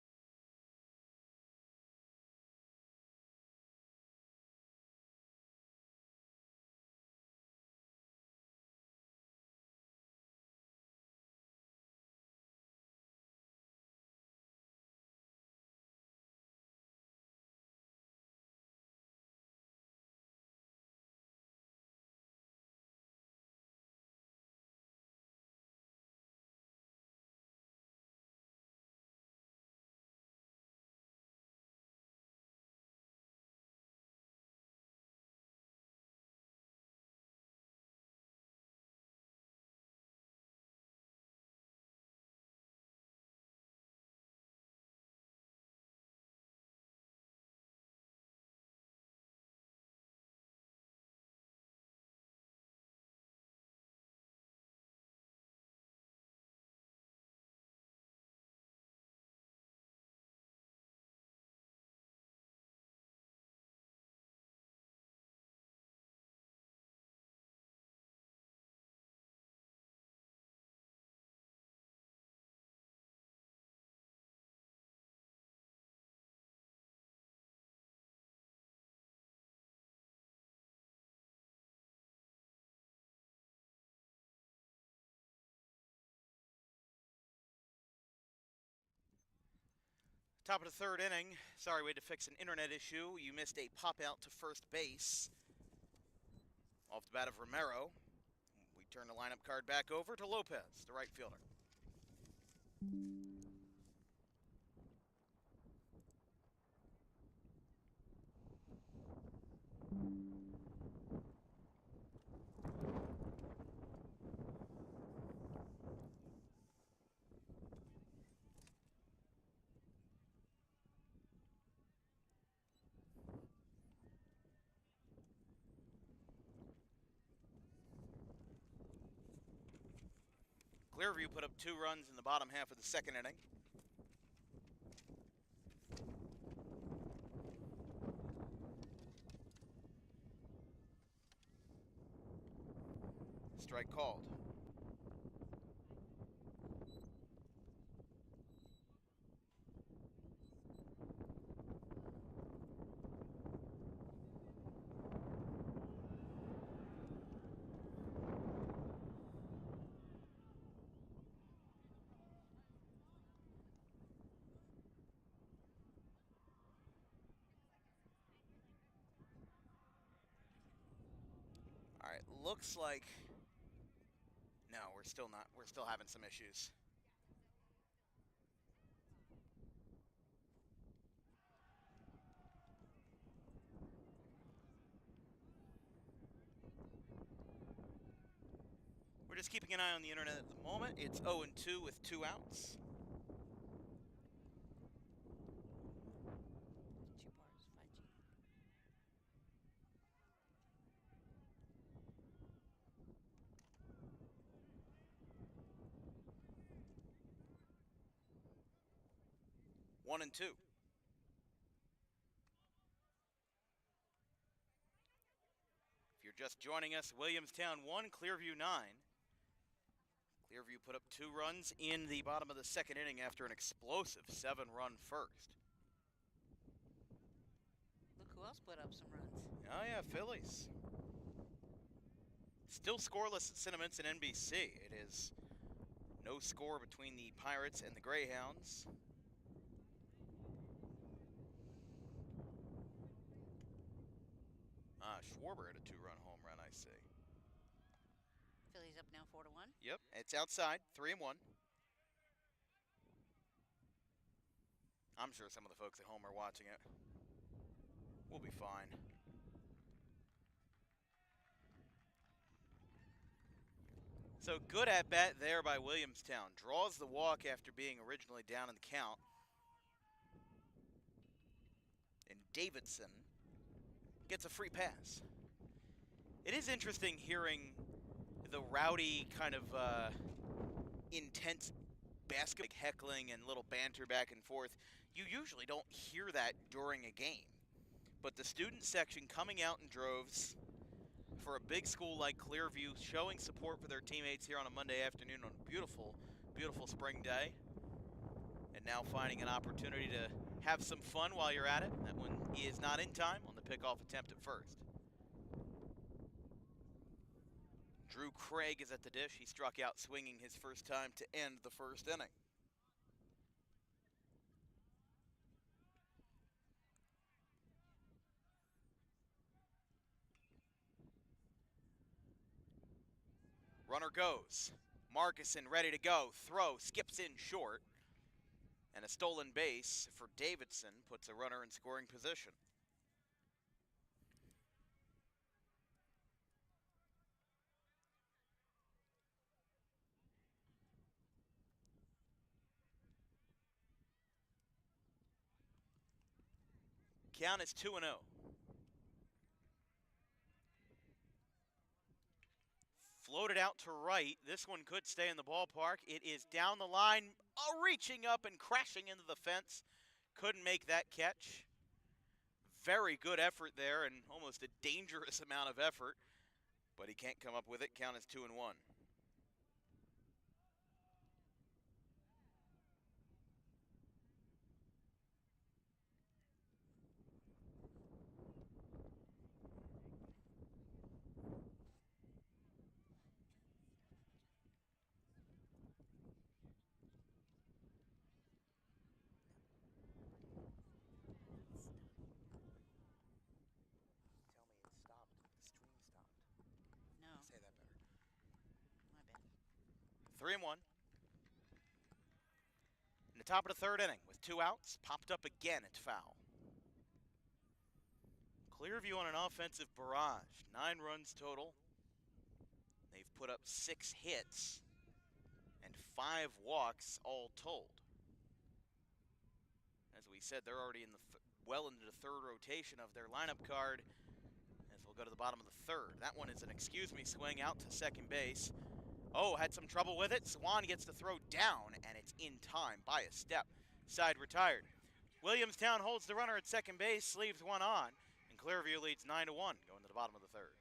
Top of the third inning. Sorry, we had to fix an internet issue. You missed a pop out to first base off the bat of Romero. We turn the lineup card back over to Lopez, the right fielder. Clearview put up 2 runs in the bottom half of the second inning. Strike called. All right, looks like, no, we're still having some issues. We're just keeping an eye on the internet at the moment. It's 0-2 with 2 outs. 2 bars, 5G. 1-2. If you're just joining us, Williamstown 1, Clearview 9. Clearview put up 2 runs in the bottom of the second inning after an explosive 7-run first. Look who else put up some runs. Oh yeah, Phillies. Still scoreless at Cinnamints and NBC. It is no score between the Pirates and the Greyhounds. Schwarber had a 2-run home run, I see. Phillies up now 4-1. Yep, it's outside, 3-1. I'm sure some of the folks at home are watching it. We'll be fine. So good at bat there by Williamstown. Draws the walk after being originally down in the count. And Davidson gets a free pass. It is interesting hearing the rowdy kind of intense basketball heckling and little banter back and forth. You usually don't hear that during a game. But the student section coming out in droves for a big school like Clearview, showing support for their teammates here on a Monday afternoon on a beautiful, beautiful spring day. And now finding an opportunity to have some fun while you're at it. That one is not in time on the pickoff attempt at first. Drew Craig is at the dish. He struck out swinging his first time to end the first inning. Runner goes. Markison ready to go. Throw, skips in short. And a stolen base for Davidson puts a runner in scoring position. Count is 2-0. Floated out to right. This one could stay in the ballpark. It is down the line, reaching up and crashing into the fence. Couldn't make that catch. Very good effort there and almost a dangerous amount of effort. But he can't come up with it. Count is 2-1. No. Say that better. My bad. 3-1. In the top of the third inning with 2 outs, popped up again at foul. Clearview on an offensive barrage, 9 runs total. They've put up 6 hits and 5 walks all told. As we said, they're already in the well into the third rotation of their lineup card. As we'll go to the bottom of the third. That one is an excuse me swing out to second base. Oh, had some trouble with it. Swan gets the throw down, and it's in time by a step. Side retired. Williamstown holds the runner at second base, leaves one on, and Clearview leads 9-1 going to the bottom of the third.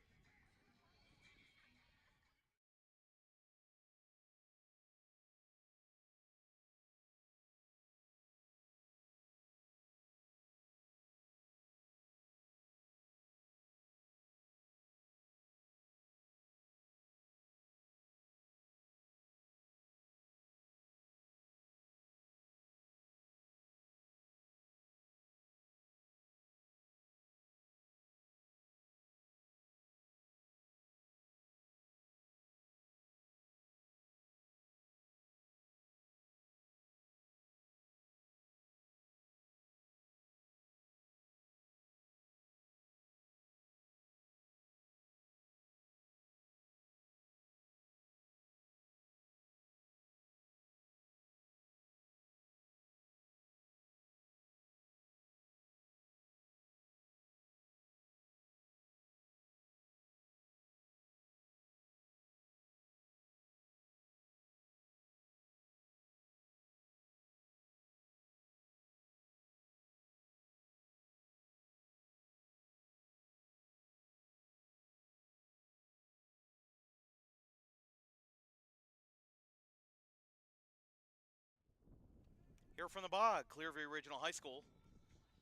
Here from the Bog, Clearview Regional High School.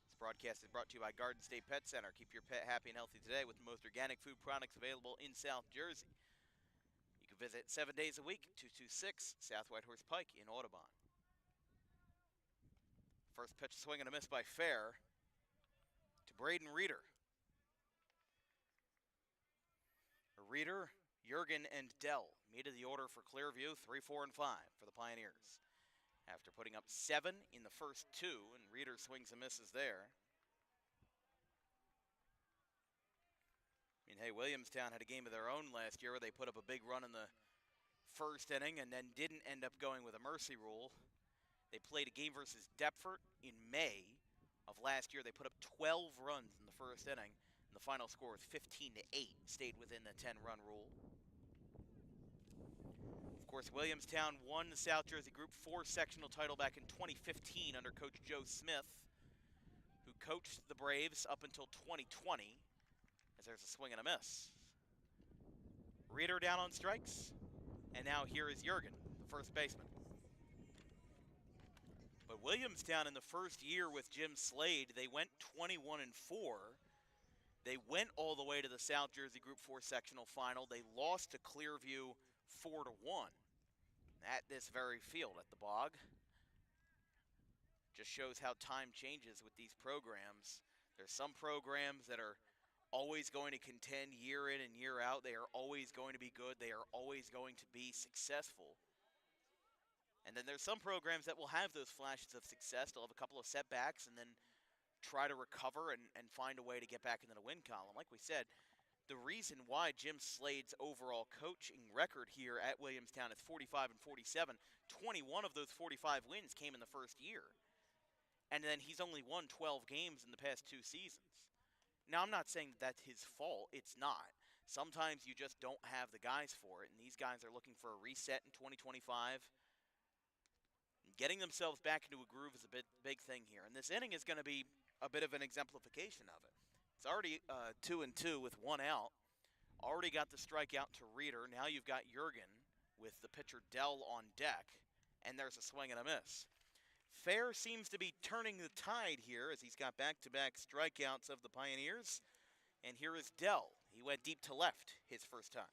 This broadcast is brought to you by Garden State Pet Center. Keep your pet happy and healthy today with the most organic food products available in South Jersey. You can visit 7 days a week, 226 South Whitehorse Pike in Audubon. First pitch swing and a miss by Fair to Braden Reeder. Reeder, Jurgen, and Dell meet of the order for Clearview, 3, 4, and 5 for the Pioneers. After putting up 7 in the first 2, and Reeder swings and misses there. I mean, hey, Williamstown had a game of their own last year where they put up a big run in the first inning and then didn't end up going with a mercy rule. They played a game versus Deptford in May of last year. They put up 12 runs in the first inning, and the final score was 15-8, stayed within the 10-run rule. Of course, Williamstown won the South Jersey Group 4 sectional title back in 2015 under Coach Joe Smith, who coached the Braves up until 2020, as there's a swing and a miss. Reeder down on strikes, and now here is Jurgen, the first baseman. But Williamstown in the first year with Jim Slade, they went 21-4. They went all the way to the South Jersey Group 4 sectional final. They lost to Clearview 4-1 at this very field at the Bog. Just shows how time changes with these programs. There's some programs that are always going to contend year in and year out. They are always going to be good. They are always going to be successful. And then there's some programs that will have those flashes of success. They'll have a couple of setbacks and then try to recover and find a way to get back into the win column. Like we said, the reason why Jim Slade's overall coaching record here at Williamstown is 45-47, 21 of those 45 wins came in the first year. And then he's only won 12 games in the past 2 seasons. Now, I'm not saying that that's his fault. It's not. Sometimes you just don't have the guys for it, and these guys are looking for a reset in 2025. Getting themselves back into a groove is a big thing here. And this inning is going to be a bit of an exemplification of it. It's already 2-2 with 1 out. Already got the strikeout to Reeder. Now you've got Jurgen with the pitcher Dell on deck. And there's a swing and a miss. Fair seems to be turning the tide here as he's got back-to-back strikeouts of the Pioneers. And here is Dell. He went deep to left his first time.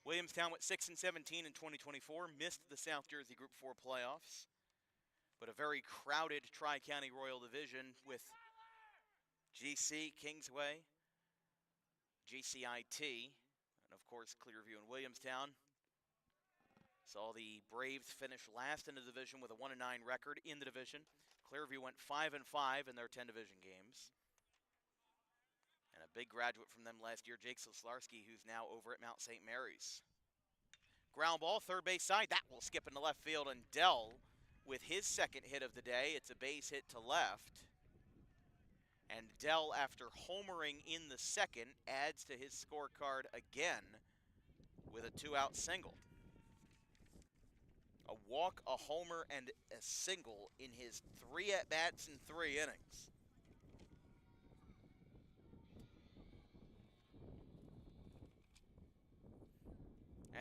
Williamstown went 6-17 in 2024, missed the South Jersey Group 4 playoffs, but a very crowded Tri-County Royal Division with GC, Kingsway, GCIT, and of course Clearview and Williamstown. Saw the Braves finish last in the division with a 1-9 record in the division. Clearview went 5-5 in their 10 division games. And a big graduate from them last year, Jake Soslarski, who's now over at Mount St. Mary's. Ground ball, third base side. That will skip into left field, and Dell with his second hit of the day. It's a base hit to left. And Dell, after homering in the second, adds to his scorecard again with a 2-out single. A walk, a homer, and a single in his 3 at-bats in 3 innings.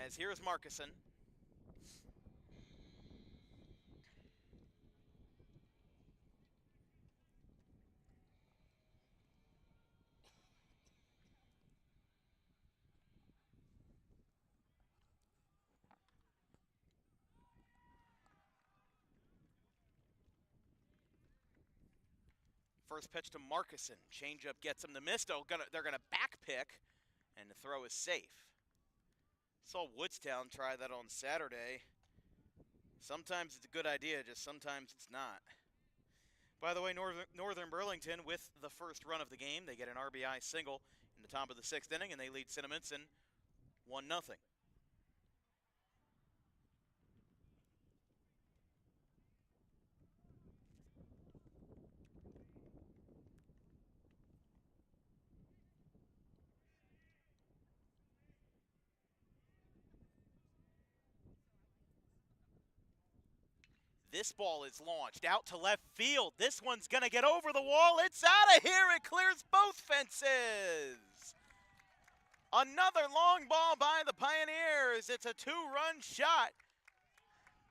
As here's Markison. First pitch to Markison. Changeup gets him the miss. They're gonna back pick, and the throw is safe. Saw Woodstown try that on Saturday. Sometimes it's a good idea, just sometimes it's not. By the way, Northern Burlington with the first run of the game. They get an RBI single in the top of the 6th inning, and they lead Cinnaminson 1-0. This ball is launched out to left field. This one's going to get over the wall. It's out of here. It clears both fences. Another long ball by the Pioneers. It's a 2-run shot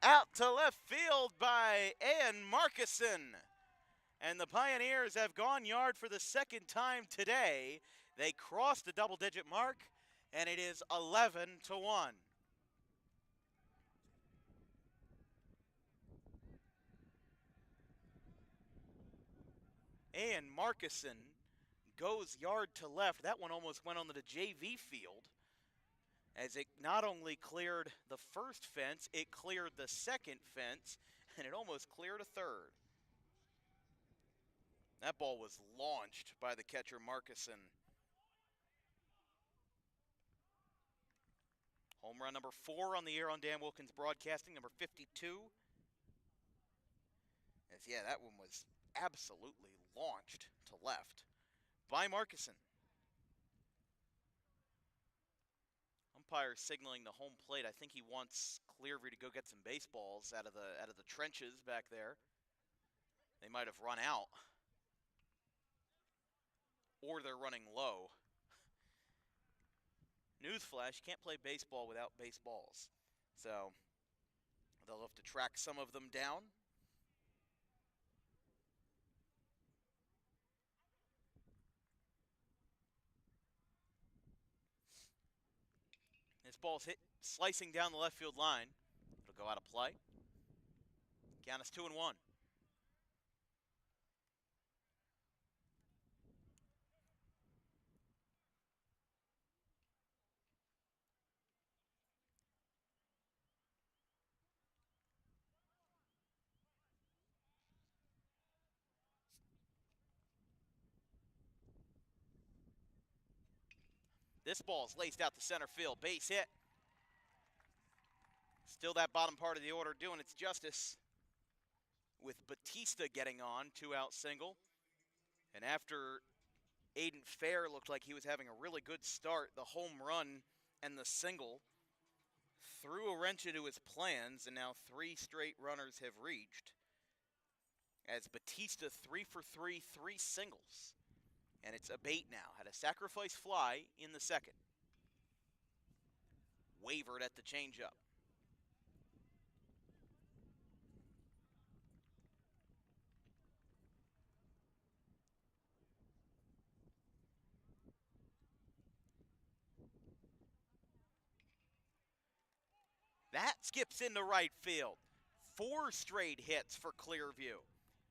out to left field by Ian Markison. And the Pioneers have gone yard for the second time today. They crossed the double-digit mark, and it is 11-1. Ian Markison goes yard to left. That one almost went onto the JV field, as it not only cleared the first fence, it cleared the second fence, and it almost cleared a third. That ball was launched by the catcher, Markison. Home run number 4 on the year on Dan Wilkins Broadcasting, number 52. Yeah, that one was absolutely launched to left by Markison. Umpire signaling the home plate. I think he wants Clearview to go get some baseballs out of the trenches back there. They might have run out, or they're running low. Newsflash, you can't play baseball without baseballs. So they'll have to track some of them down. This ball's hit slicing down the left field line. It'll go out of play. Count is 2-1. This ball's laced out to center field. Base hit. Still that bottom part of the order doing its justice, with Batista getting on, 2-out single. And after Aiden Fair looked like he was having a really good start, the home run and the single threw a wrench into his plans, and now 3 straight runners have reached, as Batista 3 for 3, 3 singles. And it's Abate now. Had a sacrifice fly in the second. Wavered at the changeup. That skips into right field. 4 straight hits for Clearview.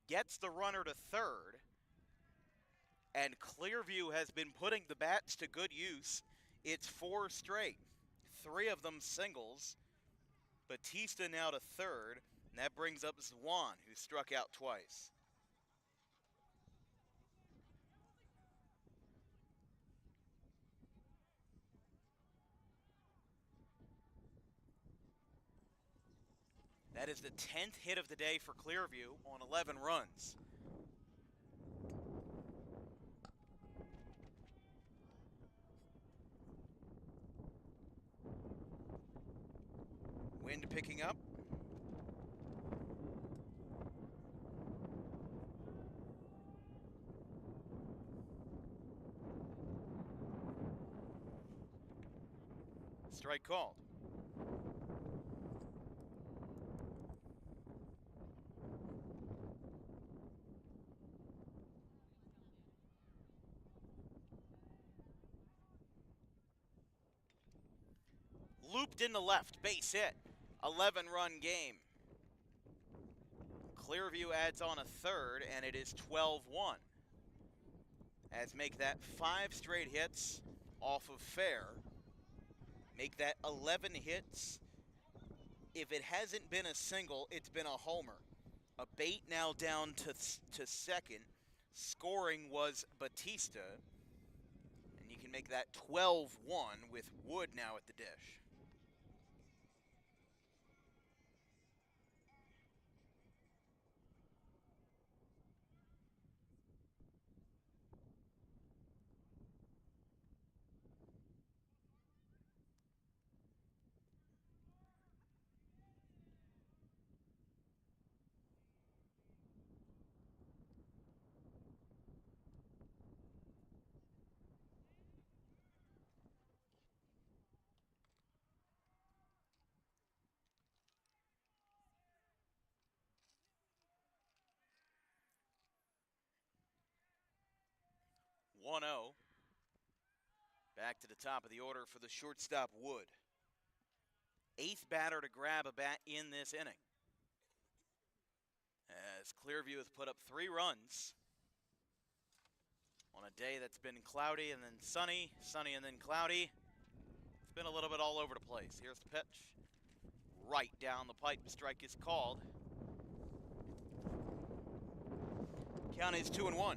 Gets the runner to third. And Clearview has been putting the bats to good use. It's 4 straight. 3 of them singles. Batista now to third. And that brings up Zwan, who struck out twice. That is the 10th hit of the day for Clearview on 11 runs. Wind picking up. Strike called. Looped in the left, base hit. 11-run game. Clearview adds on a third, and it is 12-1. As make that 5 straight hits off of Fair. Make that 11 hits. If it hasn't been a single, it's been a homer. Abate now down to second. Scoring was Batista. And you can make that 12-1 with Wood now at the dish. 1-0. Back to the top of the order for the shortstop, Wood. 8th batter to grab a bat in this inning, as Clearview has put up 3 runs on a day that's been cloudy and then sunny, sunny and then cloudy. It's been a little bit all over the place. Here's the pitch. Right down the pipe, strike is called. Count is 2-1.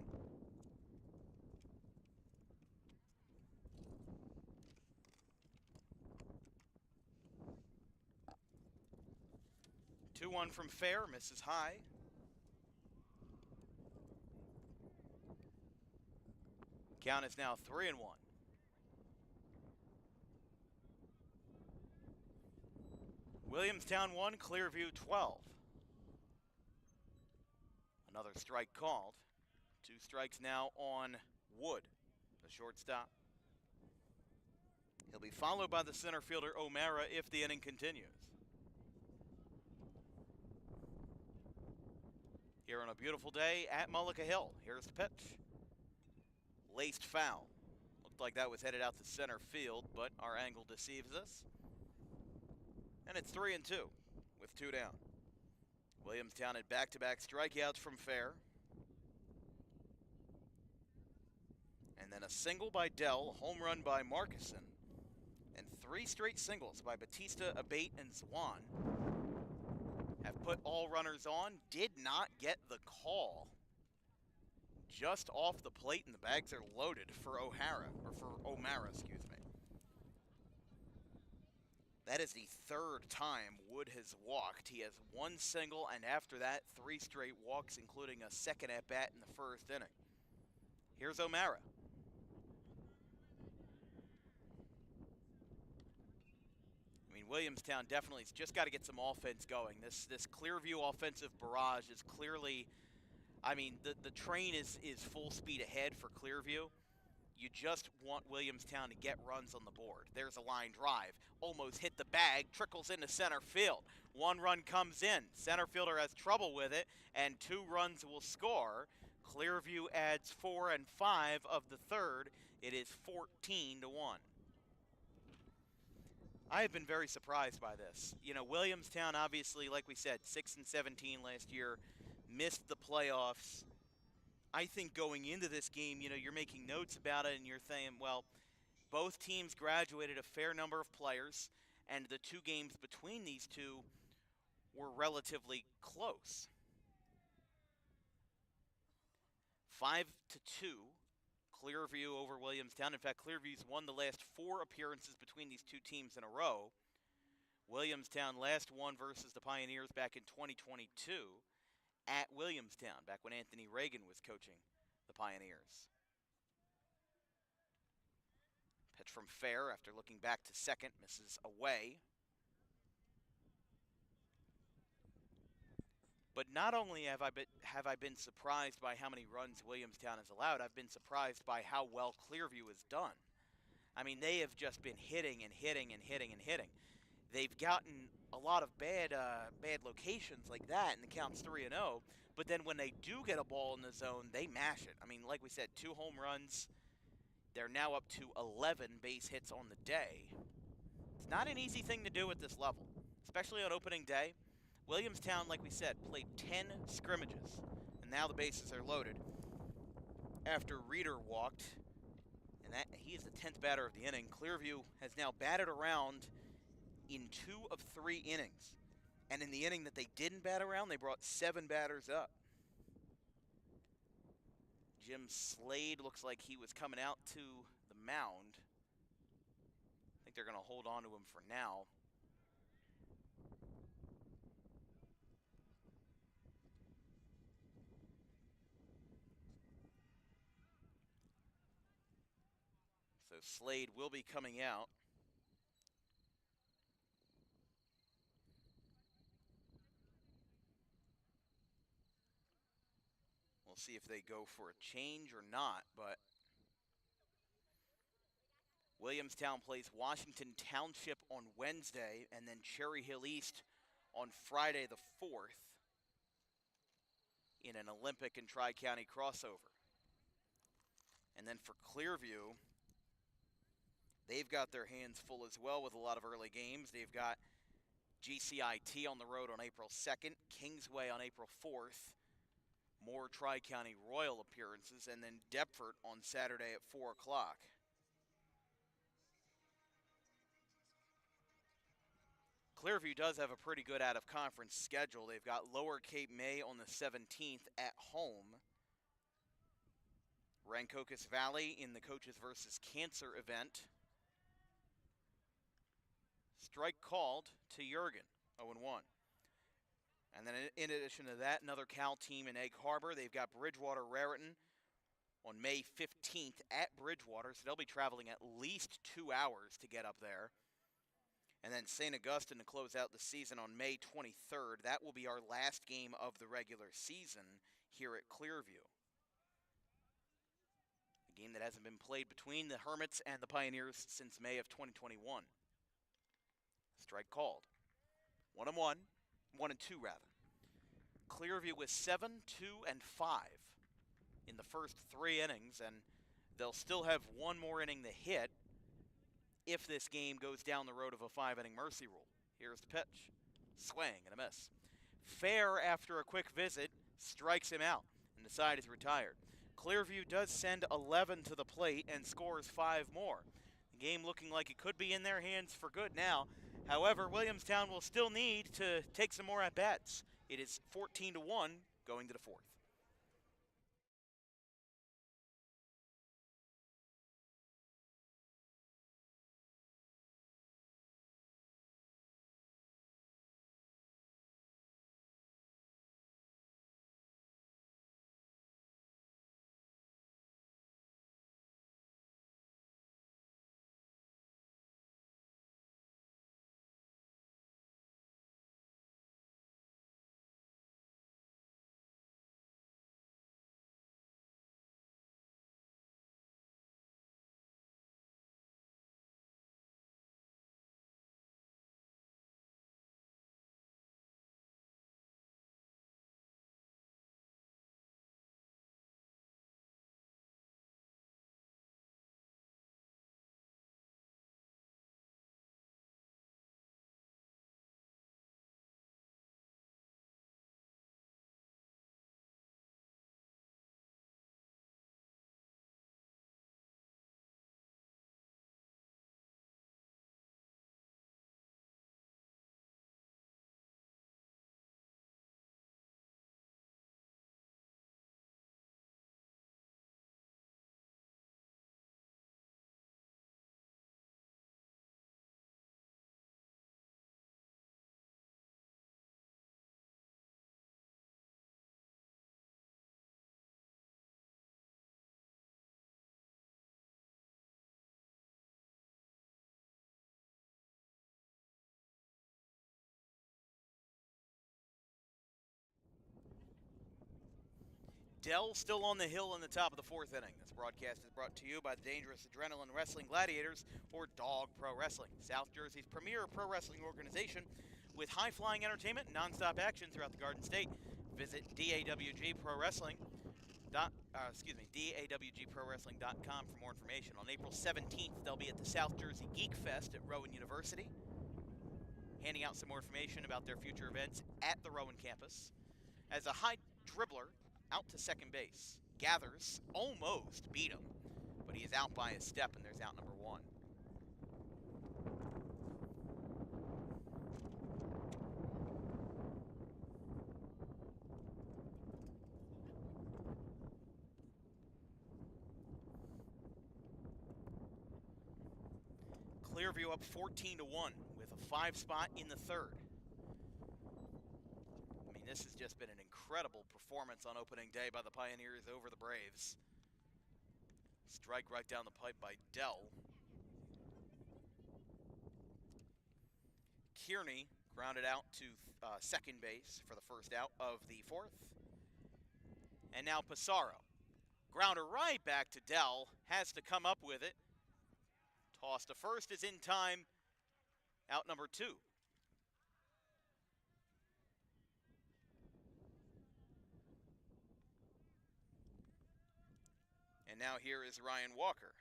Two one from Fair, misses high. Count is now 3-1. Williamstown 1, Clearview 12. Another strike called. 2 strikes now on Wood, the shortstop. He'll be followed by the center fielder O'Mara if the inning continues. Here on a beautiful day at Mullica Hill. Here's the pitch. Laced foul. Looked like that was headed out to center field, but our angle deceives us. And it's 3-2 with 2 down. Williamstown had back-to-back strikeouts from Fair. And then a single by Dell, home run by Markison, and 3 straight singles by Batista, Abate, and Zwan have put all runners on. Did not get the call. Just off the plate, and the bags are loaded for O'Mara, excuse me. That is the 3rd time Wood has walked. He has 1 single, and after that, 3 straight walks, including a second at-bat in the 1st inning. Here's O'Mara. I mean, Williamstown definitely has just got to get some offense going. This Clearview offensive barrage is clearly, I mean, the train is full speed ahead for Clearview. You just want Williamstown to get runs on the board. There's a line drive. Almost hit the bag, trickles into center field. 1 run comes in. Center fielder has trouble with it, and 2 runs will score. Clearview adds 4 and 5 of the 3rd. It is 14-1. I have been very surprised by this. You know, Williamstown, obviously, like we said, 6-17 last year, missed the playoffs. I think going into this game, you know, you're making notes about it and you're saying, well, both teams graduated a fair number of players, and the 2 games between these two were relatively close. 5-2, Clearview over Williamstown. In fact, Clearview's won the last 4 appearances between these 2 teams in a row. Williamstown last won versus the Pioneers back in 2022 at Williamstown, back when Anthony Reagan was coaching the Pioneers. Pitch from Fair after looking back to second, misses away. But not only have I been surprised by how many runs Williamstown has allowed, I've been surprised by how well Clearview has done. I mean, they have just been hitting and hitting and hitting and hitting. They've gotten a lot of bad locations like that, and the count's 3-0. But then when they do get a ball in the zone, they mash it. I mean, like we said, 2 home runs. They're now up to 11 base hits on the day. It's not an easy thing to do at this level, especially on opening day. Williamstown, like we said, played 10 scrimmages, and now the bases are loaded. After Reeder walked, and he is the 10th batter of the inning, Clearview has now batted around in 2 of 3 innings. And in the inning that they didn't bat around, they brought 7 batters up. Jim Slade looks like he was coming out to the mound. I think they're going to hold on to him for now. So Slade will be coming out. We'll see if they go for a change or not, but Williamstown plays Washington Township on Wednesday and then Cherry Hill East on Friday the 4th in an Olympic and Tri-County crossover. And then for Clearview, they've got their hands full as well with a lot of early games. They've got GCIT on the road on April 2nd, Kingsway on April 4th, more Tri-County Royal appearances, and then Deptford on Saturday at 4 o'clock. Clearview does have a pretty good out-of-conference schedule. They've got Lower Cape May on the 17th at home. Rancocas Valley in the Coaches versus Cancer event. Strike called to Jurgen, 0-1. And then in addition to that, another Cal team in Egg Harbor. They've got Bridgewater Raritan on May 15th at Bridgewater, so they'll be traveling at least 2 hours to get up there. And then St. Augustine to close out the season on May 23rd. That will be our last game of the regular season here at Clearview. A game that hasn't been played between the Hermits and the Pioneers since May of 2021. Strike called. 1-1, 1-2 rather. Clearview was 7, 2, and 5 in the first 3 innings, and they'll still have one more inning to hit if this game goes down the road of a 5-inning mercy rule. Here's the pitch. Swing and a miss. Fair, after a quick visit, strikes him out, and the side is retired. Clearview does send 11 to the plate and scores 5 more. The game looking like it could be in their hands for good now. However, Williamstown will still need to take some more at-bats. It is 14-1 going to the 4th. Dell still on the hill in the top of the 4th inning. This broadcast is brought to you by the Dangerous Adrenaline Wrestling Gladiators, or Dog Pro Wrestling, South Jersey's premier pro wrestling organization with high-flying entertainment and non-stop action throughout the Garden State. Visit DAWGProWrestling.com for more information. On April 17th, they'll be at the South Jersey Geek Fest at Rowan University, handing out some more information about their future events at the Rowan campus. As a high dribbler out to second base, Gathers almost beat him, but he is out by a step, and there's out number 1. Clearview up 14-1 with a 5 spot in the 3rd. I mean, this has just been an incredible performance on opening day by the Pioneers over the Braves. Strike right down the pipe by Dell. Kearney grounded out to second base for the first out of the 4th. And now Pissarro. Grounder right back to Dell. Has to come up with it. Toss to first is in time. Out number 2. And now here is Ryan Walker.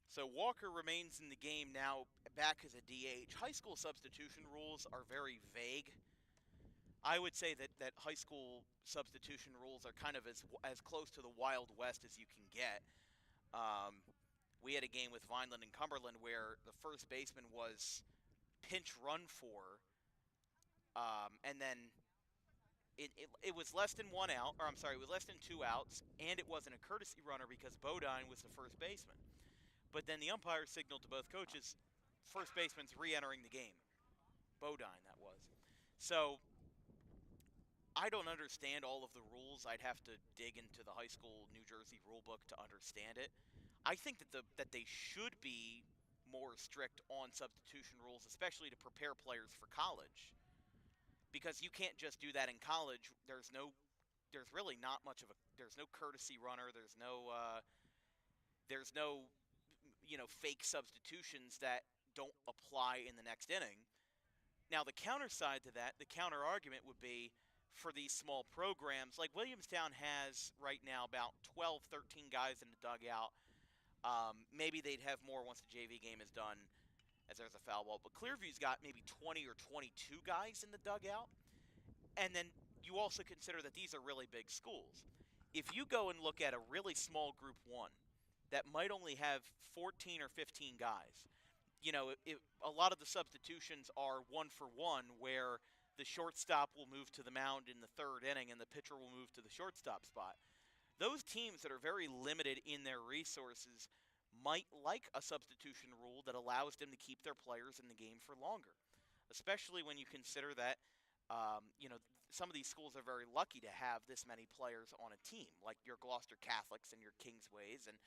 So Walker remains in the game now, back as a DH. High school substitution rules are very vague. I would say that high school substitution rules are kind of as close to the Wild West as you can get. We had a game with Vineland and Cumberland where the first baseman was pinch run for, and then it was less than one out, or I'm sorry, it was less than 2 outs, and it wasn't a courtesy runner because Bodine was the first baseman. But then the umpire signaled to both coaches, first baseman's re-entering the game. Bodine, that was. So I don't understand all of the rules. I'd have to dig into the high school New Jersey rule book to understand it. I think that they should be more strict on substitution rules, especially to prepare players for college. Because you can't just do that in college. There's really not much of there's no courtesy runner. There's no fake substitutions that don't apply in the next inning. Now the counter side to that, the counter argument would be for these small programs, like Williamstown has right now about 12, 13 guys in the dugout. Maybe they'd have more once the JV game is done, as there's a foul ball. But Clearview's got maybe 20 or 22 guys in the dugout. And then you also consider that these are really big schools. If you go and look at a really small Group 1 that might only have 14 or 15 guys, a lot of the substitutions are 1-for-1, where the shortstop will move to the mound in the third inning and the pitcher will move to the shortstop spot. Those teams that are very limited in their resources might like a substitution rule that allows them to keep their players in the game for longer, especially when you consider that, some of these schools are very lucky to have this many players on a team, like your Gloucester Catholics and your Kingsways, and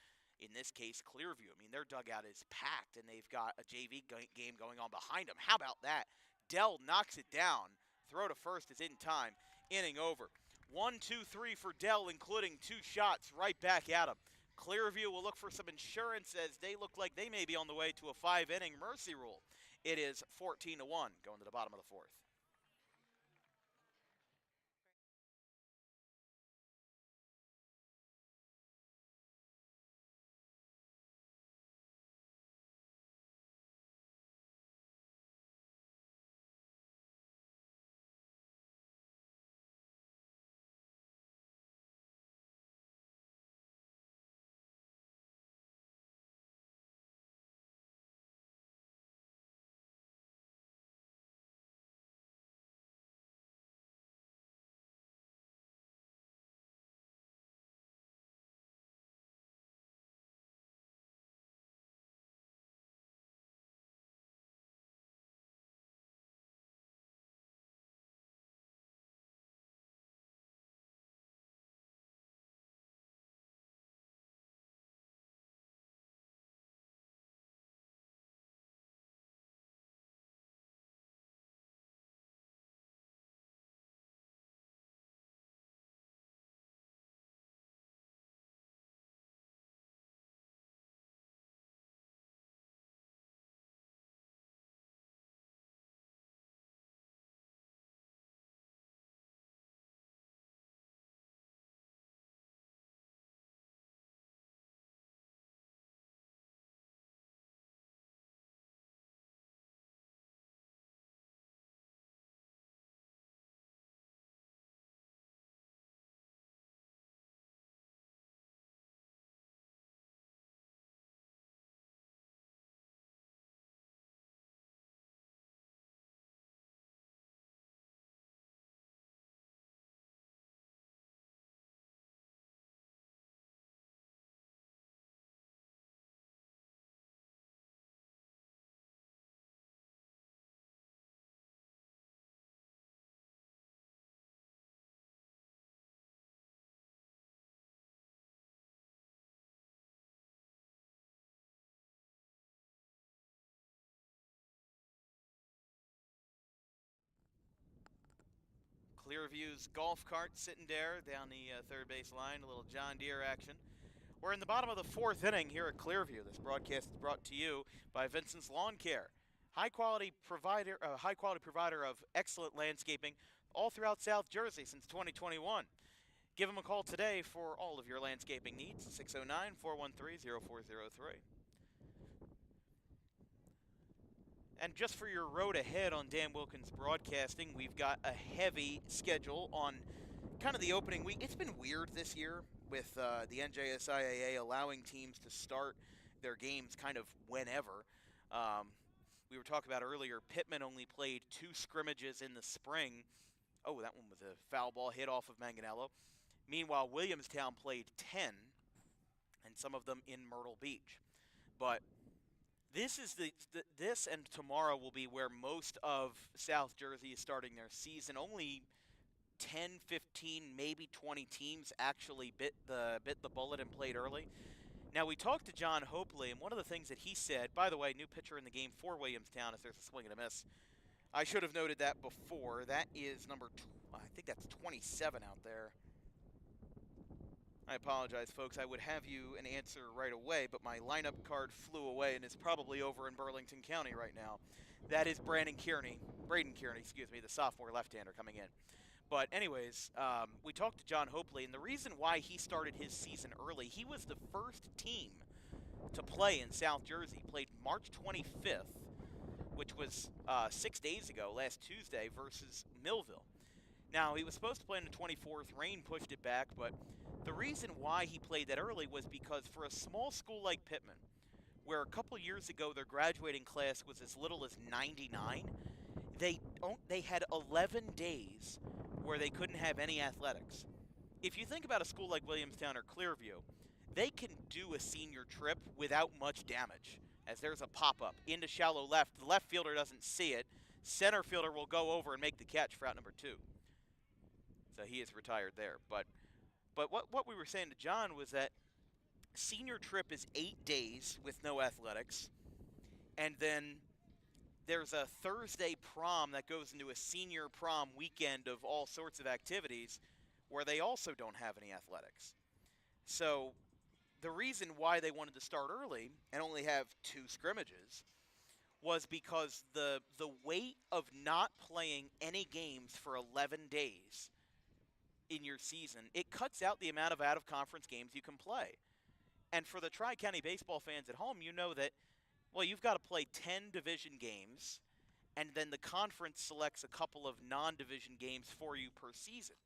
in this case, Clearview. I mean, their dugout is packed, and they've got a JV game going on behind them. How about that? Dell knocks it down. Throw to first is in time. Inning over. 1, 2, 3 for Dell, including 2 shots right back at him. Clearview will look for some insurance as they look like they may be on the way to a 5-inning mercy rule. It is 14-1 going to the bottom of the 4th. Clearview's golf cart sitting there down the third base line, a little John Deere action. We're in the bottom of the 4th inning here at Clearview. This broadcast is brought to you by Vincent's Lawn Care, high quality provider of excellent landscaping all throughout South Jersey since 2021. Give them a call today for all of your landscaping needs, 609-413-0403. And just for your road ahead on Dan Wilkins Broadcasting, we've got a heavy schedule on kind of the opening week. It's been weird this year with the NJSIAA allowing teams to start their games kind of whenever. We were talking about earlier, Pittman only played 2 scrimmages in the spring. Oh, that one was a foul ball hit off of Manganello. Meanwhile, Williamstown played 10, and some of them in Myrtle Beach. But this is this and tomorrow will be where most of South Jersey is starting their season. Only 10, 15, maybe 20 teams actually bit the bullet and played early. Now, we talked to John Hopley, and one of the things that he said, by the way, new pitcher in the game for Williamstown if there's a swing and a miss. I should have noted that before. That is number, I think that's 27 out there. I apologize, folks. I would have you an answer right away, but my lineup card flew away and is probably over in Burlington County right now. That is Braden Kearney, the sophomore left-hander coming in. But anyways, we talked to John Hopley, and the reason why he started his season early, he was the first team to play in South Jersey. Played March 25th, which was 6 days ago, last Tuesday, versus Millville. Now, he was supposed to play on the 24th. Rain pushed it back, but the reason why he played that early was because for a small school like Pittman, where a couple years ago their graduating class was as little as 99, they had 11 days where they couldn't have any athletics. If you think about a school like Williamstown or Clearview, they can do a senior trip without much damage, as there's a pop-up into shallow left. The left fielder doesn't see it. Center fielder will go over and make the catch for out number 2. So he is retired there. But what we were saying to John was that senior trip is 8 days with no athletics, and then there's a Thursday prom that goes into a senior prom weekend of all sorts of activities where they also don't have any athletics. So the reason why they wanted to start early and only have 2 scrimmages was because the weight of not playing any games for 11 days in your season, it cuts out the amount of out-of-conference games you can play. And for the Tri-County baseball fans at home, you know that, well, you've got to play 10 division games, and then the conference selects a couple of non-division games for you per season.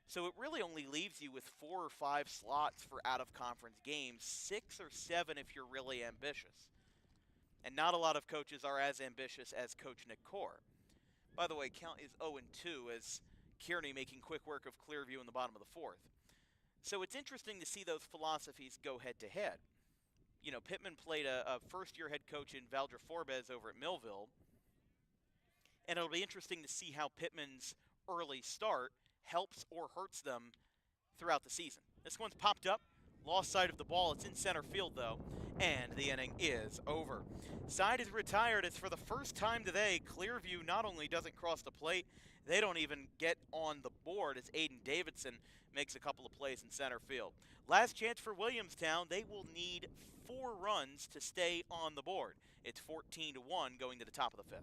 So it really only leaves you with 4 or 5 slots for out-of-conference games, 6 or 7 if you're really ambitious. And not a lot of coaches are as ambitious as Coach Nick Core. By the way, count is 0-2 as Kearney making quick work of Clearview in the bottom of the 4th. So it's interesting to see those philosophies go head-to-head. You know, Pittman played a first-year head coach in Valdra Forbes over at Millville. And it'll be interesting to see how Pittman's early start helps or hurts them throughout the season. This one's popped up, lost sight of the ball. It's in center field, though, and the inning is over. Side is retired. It's for the first time today. Clearview not only doesn't cross the plate, they don't even get on the board as Aiden Davidson makes a couple of plays in center field. Last chance for Williamstown. They will need 4 runs to stay on the board. It's 14-1 going to the top of the 5th.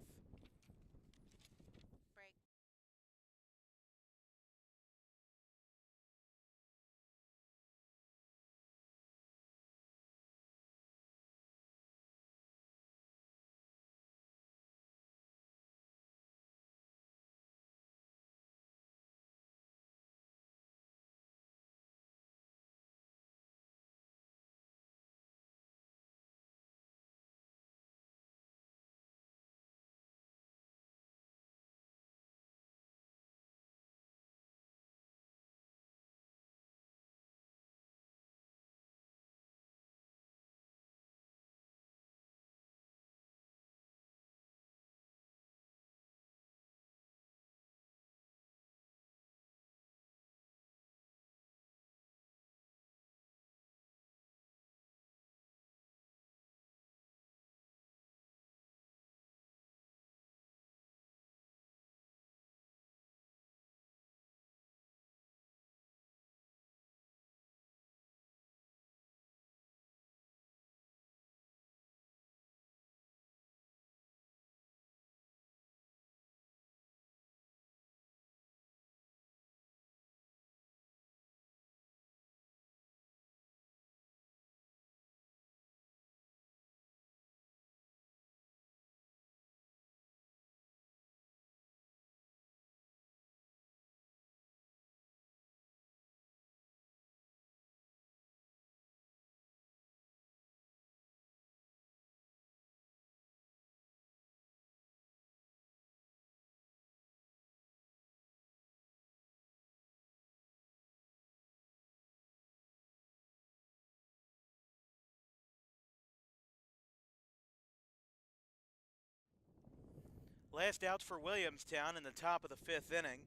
Last outs for Williamstown in the top of the 5th inning.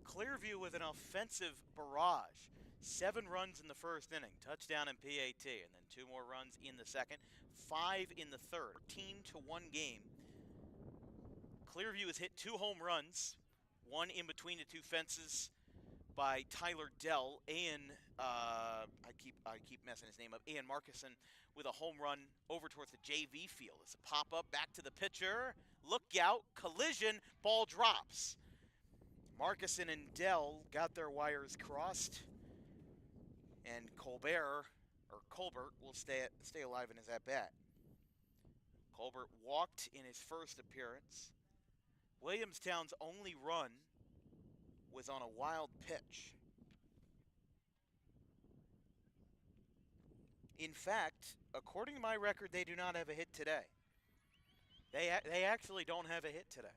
Clearview with an offensive barrage. 7 runs in the 1st inning, touchdown and PAT, and then 2 more runs in the 2nd, 5 in the 3rd. 13-1 game. Clearview has hit 2 home runs, one in between the 2 fences by Tyler Dell. I keep messing his name up. Ian Markison with a home run over towards the JV field. It's a pop-up back to the pitcher. Look out, collision, ball drops. Markison and Dell got their wires crossed, and Colbert will stay alive in his at-bat. Colbert walked in his first appearance. Williamstown's only run was on a wild pitch. In fact, according to my record, they do not have a hit today. They actually don't have a hit today.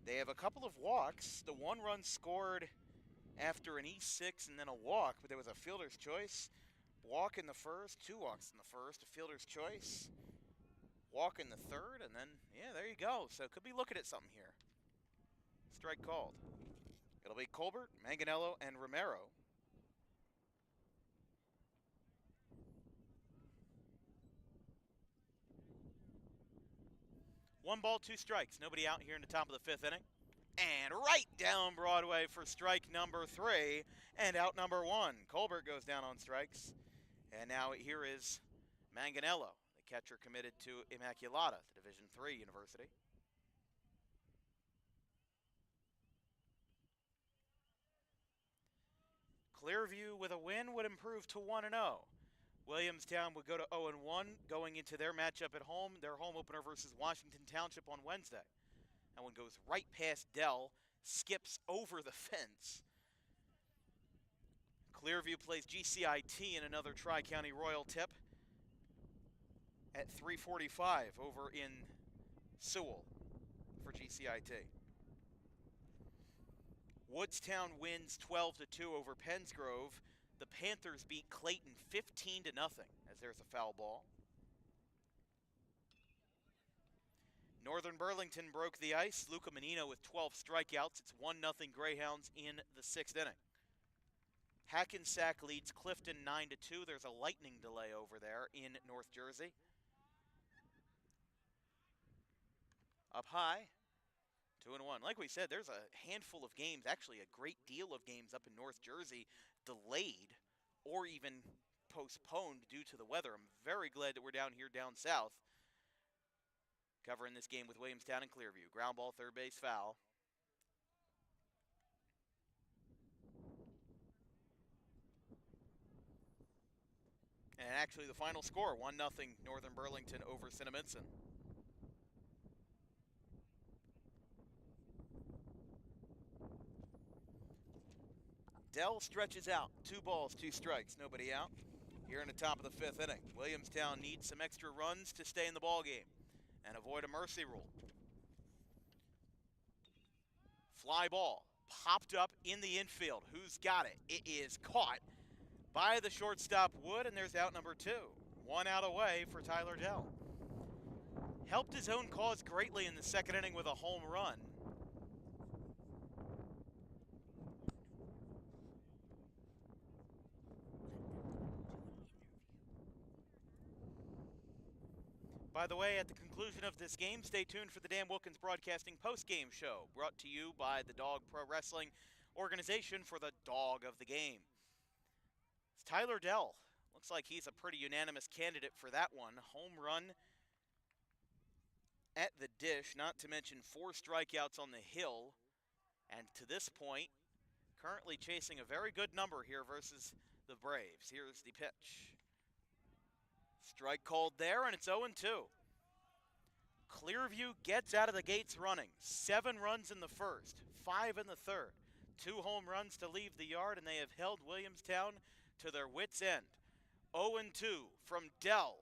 They have a couple of walks. The one run scored after an E6 and then a walk, but there was a fielder's choice. Walk in the first, 2 walks in the first, a fielder's choice. Walk in the 3rd, and then, yeah, there you go. So could be looking at something here. Strike called. It'll be Colbert, Manganello, and Romero. One ball, 2 strikes. Nobody out here in the top of the 5th inning. And right down Broadway for strike number 3 and out number 1. Colbert goes down on strikes. And now here is Manganello, the catcher committed to Immaculata, the Division III university. Clearview with a win would improve to 1-0. Williamstown would go to 0-1 going into their matchup at home, their home opener versus Washington Township on Wednesday. That one goes right past Dell, skips over the fence. Clearview plays GCIT in another Tri-County Royal tip at 3:45 over in Sewell for GCIT. Woodstown wins 12-2 over Pennsgrove. The Panthers beat Clayton 15-0 as there's a foul ball. Northern Burlington broke the ice. Luca Menino with 12 strikeouts. It's 1-0 Greyhounds in the 6th inning. Hackensack leads Clifton 9-2. There's a lightning delay over there in North Jersey. Up high, 2-1. Like we said, there's a handful of games, actually a great deal of games up in North Jersey delayed or even postponed due to the weather. I'm very glad that we're down here down south covering this game with Williamstown and Clearview. Ground ball, 3rd base foul. And actually the final score, 1-0 Northern Burlington over Cinnaminson. Dell stretches out. 2 balls, 2 strikes, nobody out. Here in the top of the 5th inning. Williamstown needs some extra runs to stay in the ballgame and avoid a mercy rule. Fly ball popped up in the infield. Who's got it? It is caught by the shortstop Wood, and there's out number 2. 1 out away for Tyler Dell. Helped his own cause greatly in the 2nd inning with a home run. By the way, at the conclusion of this game, stay tuned for the Dan Wilkins Broadcasting postgame show, brought to you by the Dog Pro Wrestling organization for the dog of the game. It's Tyler Dell. Looks like he's a pretty unanimous candidate for that one. Home run at the dish, not to mention 4 strikeouts on the hill. And to this point, currently chasing a very good number here versus the Braves. Here's the pitch. Strike called there, and it's 0-2. Clearview gets out of the gates running. 7 runs in the first, 5 in the 3rd. 2 home runs to leave the yard, and they have held Williamstown to their wits' end. 0-2 from Dell.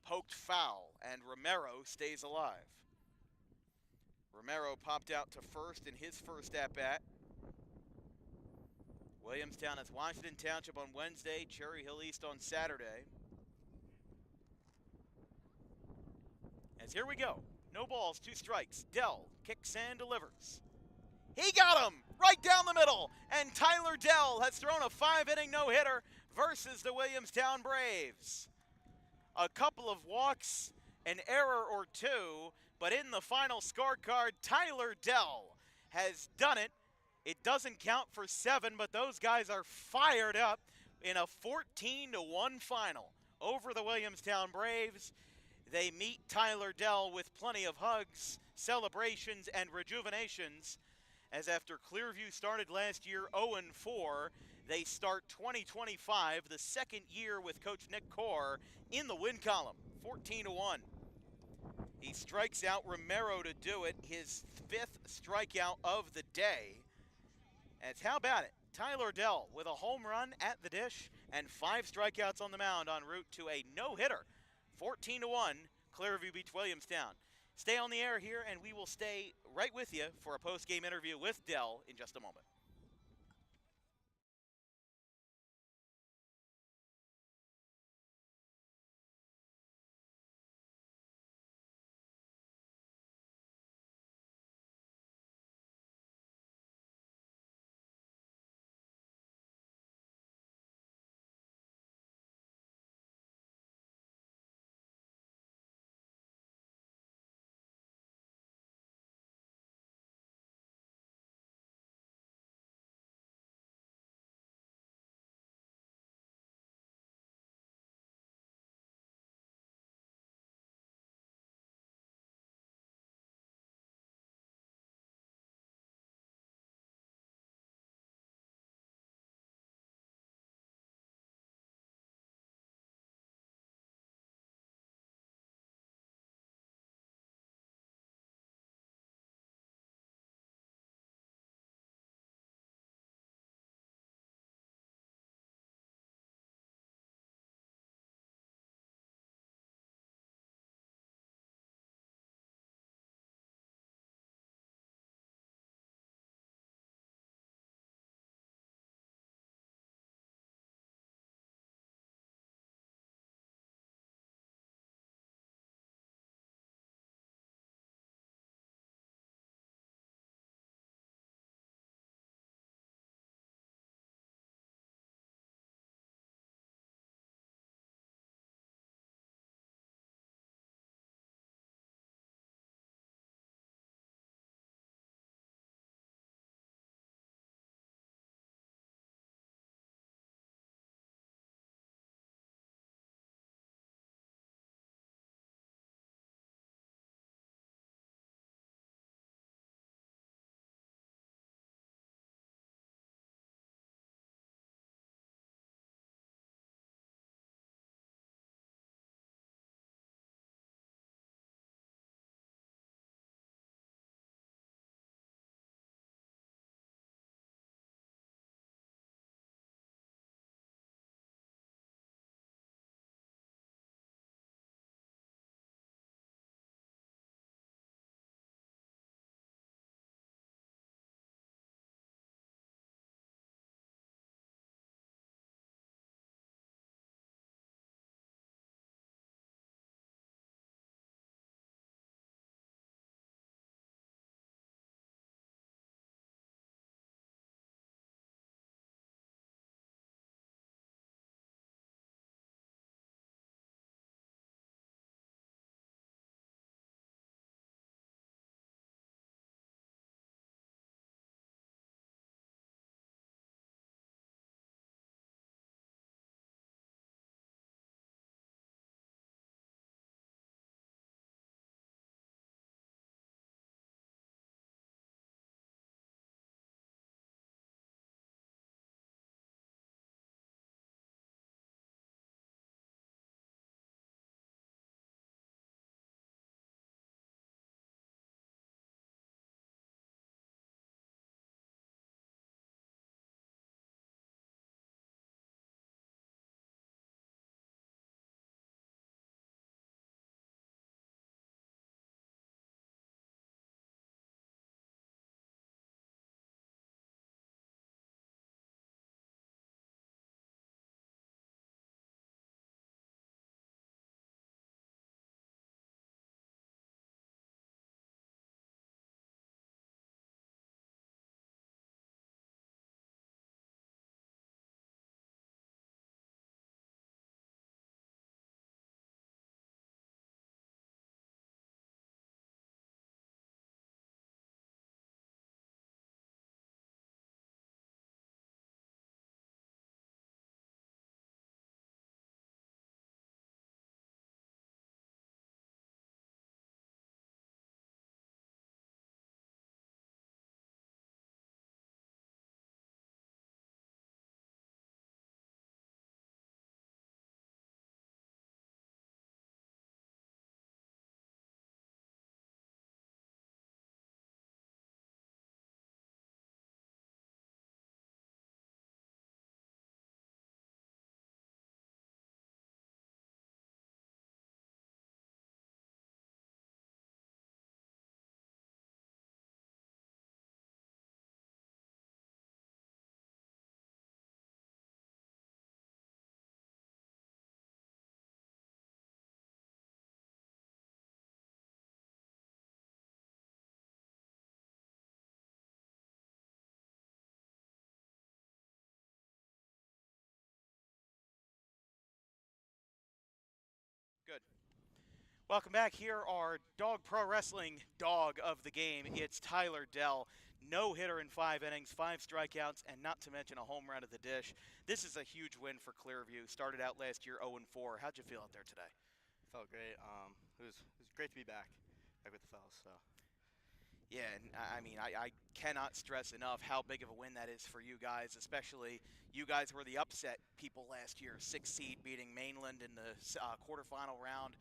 Poked foul, and Romero stays alive. Romero popped out to first in his first at-bat. Williamstown has Washington Township on Wednesday, Cherry Hill East on Saturday. As here we go. No balls, 2 strikes. Dell kicks and delivers. He got him right down the middle, and Tyler Dell has thrown a 5-inning no-hitter versus the Williamstown Braves. A couple of walks, an error or two, but in the final scorecard, Tyler Dell has done it. It doesn't count for 7, but those guys are fired up in a 14-1 final over the Williamstown Braves. They meet Tyler Dell with plenty of hugs, celebrations, and rejuvenations, as after Clearview started last year 0-4, they start 2025, the second year with Coach Nick Core in the win column, 14-1. He strikes out Romero to do it, his 5th strikeout of the day. And how about it? Tyler Dell with a home run at the dish and 5 strikeouts on the mound en route to a no-hitter. 14-1, Clearview beats Williamstown. Stay on the air here, and we will stay right with you for a post-game interview with Dell in just a moment. Welcome back. Here our Dog Pro Wrestling dog of the game. It's Tyler Dell. No hitter in 5 innings, 5 strikeouts, and not to mention a home run at the dish. This is a huge win for Clearview. Started out last year 0-4. How'd you feel out there today? Felt great. It was great to be back with the fellas. So. Yeah, and I mean, I cannot stress enough how big of a win that is for you guys, especially you guys were the upset people last year. 6 seed beating Mainland in the quarterfinal round.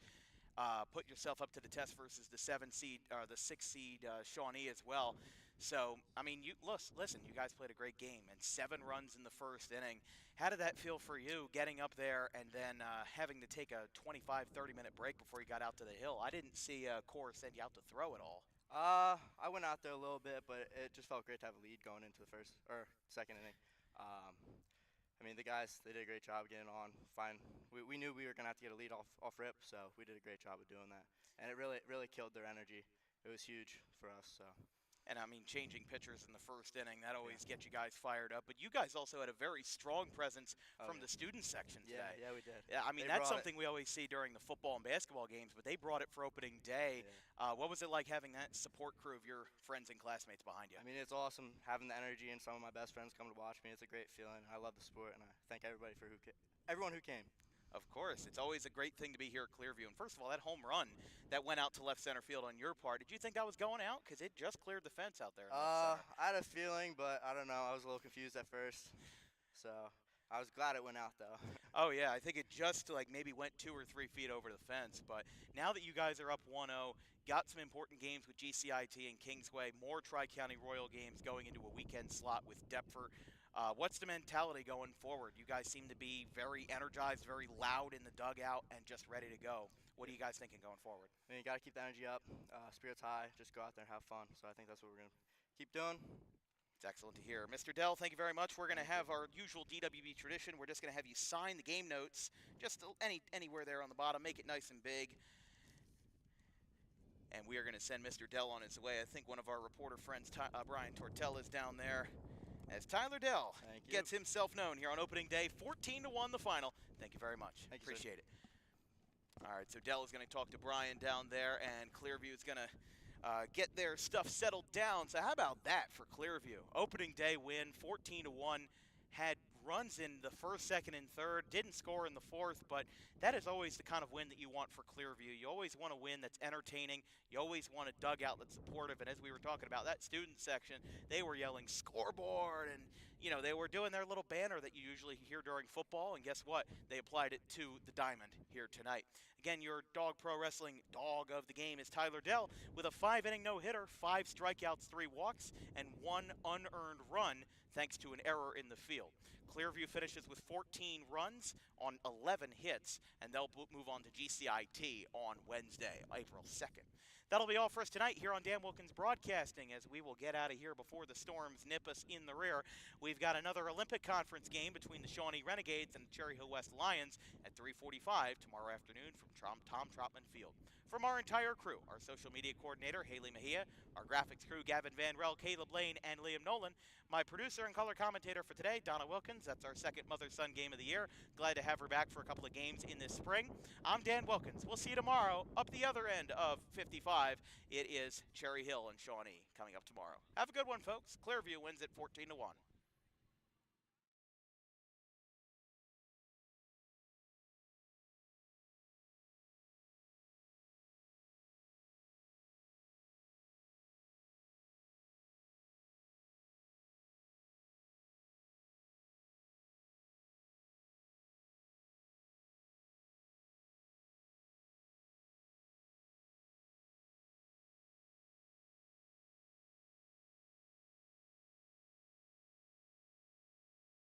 Put yourself up to the test versus the 7 seed or the 6 seed Shawnee as well. So, I mean, you listen, you guys played a great game and 7 runs in the first inning. How did that feel for you getting up there and then having to take a 25, 30-minute break before you got out to the hill? I didn't see Core send you out to throw at all. I went out there a little bit, but it just felt great to have a lead going into the second inning. I mean, the guys, they did a great job getting on. Fine. We knew we were going to have to get a lead off rip, so we did a great job of doing that. And it really killed their energy. It was huge for us. So. And, I mean, changing pitchers in the first inning, that always gets you guys fired up. But you guys also had a very strong presence from the student section today. Yeah, we did. Yeah, I mean, that's something we always see during the football and basketball games, but they brought it for opening day. Yeah. What was it like having that support crew of your friends and classmates behind you? I mean, it's awesome having the energy and some of my best friends come to watch me. It's a great feeling. I love the sport, and I thank everybody for everyone who came. Of course. It's always a great thing to be here at Clearview. And first of all, that home run that went out to left center field on your part, did you think that was going out? Because it just cleared the fence out there. I had a feeling, but I don't know. I was a little confused at first. So I was glad it went out, though. Oh, yeah. I think it just maybe went 2 or 3 feet over the fence. But now that you guys are up 1-0, got some important games with GCIT and Kingsway, more Tri-County Royal games going into a weekend slot with Deptford. What's the mentality going forward? You guys seem to be very energized, very loud in the dugout, and just ready to go. What are you guys thinking going forward? I mean, you got to keep the energy up, spirits high, just go out there and have fun. So I think that's what we're going to keep doing. It's excellent to hear. Mr. Dell, thank you very much. We're going to have our usual DWB tradition. We're just going to have you sign the game notes, just anywhere there on the bottom. Make it nice and big. And we are going to send Mr. Dell on his way. I think one of our reporter friends, Brian Tortell, is down there. As Tyler Dell gets himself known here on opening day, 14-1 the final. Thank you very much. Appreciate it. All right, so Dell is going to talk to Brian down there, and Clearview is going to get their stuff settled down. So how about that for Clearview? Opening day win, 14-1. Had runs in the first, second, and third. Didn't score in the fourth, but that is always the kind of win that you want for Clearview. You always want a win that's entertaining. You always want a dugout that's supportive. And as we were talking about, that student section, they were yelling scoreboard, and you know, they were doing their little banner that you usually hear during football, and guess what? They applied it to the diamond here tonight. Again, your Dog Pro Wrestling dog of the game is Tyler Dell with a 5-inning no-hitter, 5 strikeouts, 3 walks, and 1 unearned run thanks to an error in the field. Clearview finishes with 14 runs on 11 hits, and they'll move on to GCIT on Wednesday, April 2nd. That'll be all for us tonight here on Dan Wilkins Broadcasting, as we will get out of here before the Storms nip us in the rear. We've got another Olympic Conference game between the Shawnee Renegades and the Cherry Hill West Lions at 3:45 tomorrow afternoon from Tom Trotman Field. From our entire crew, our social media coordinator, Haley Mejia, our graphics crew, Gavin Van Rel, Caleb Lane, and Liam Nolan, my producer and color commentator for today, Donna Wilkins. That's our second mother-son game of the year. Glad to have her back for a couple of games in this spring. I'm Dan Wilkins. We'll see you tomorrow up the other end of 55. It is Cherry Hill and Shawnee coming up tomorrow. Have a good one, folks. Clearview wins at 14-1.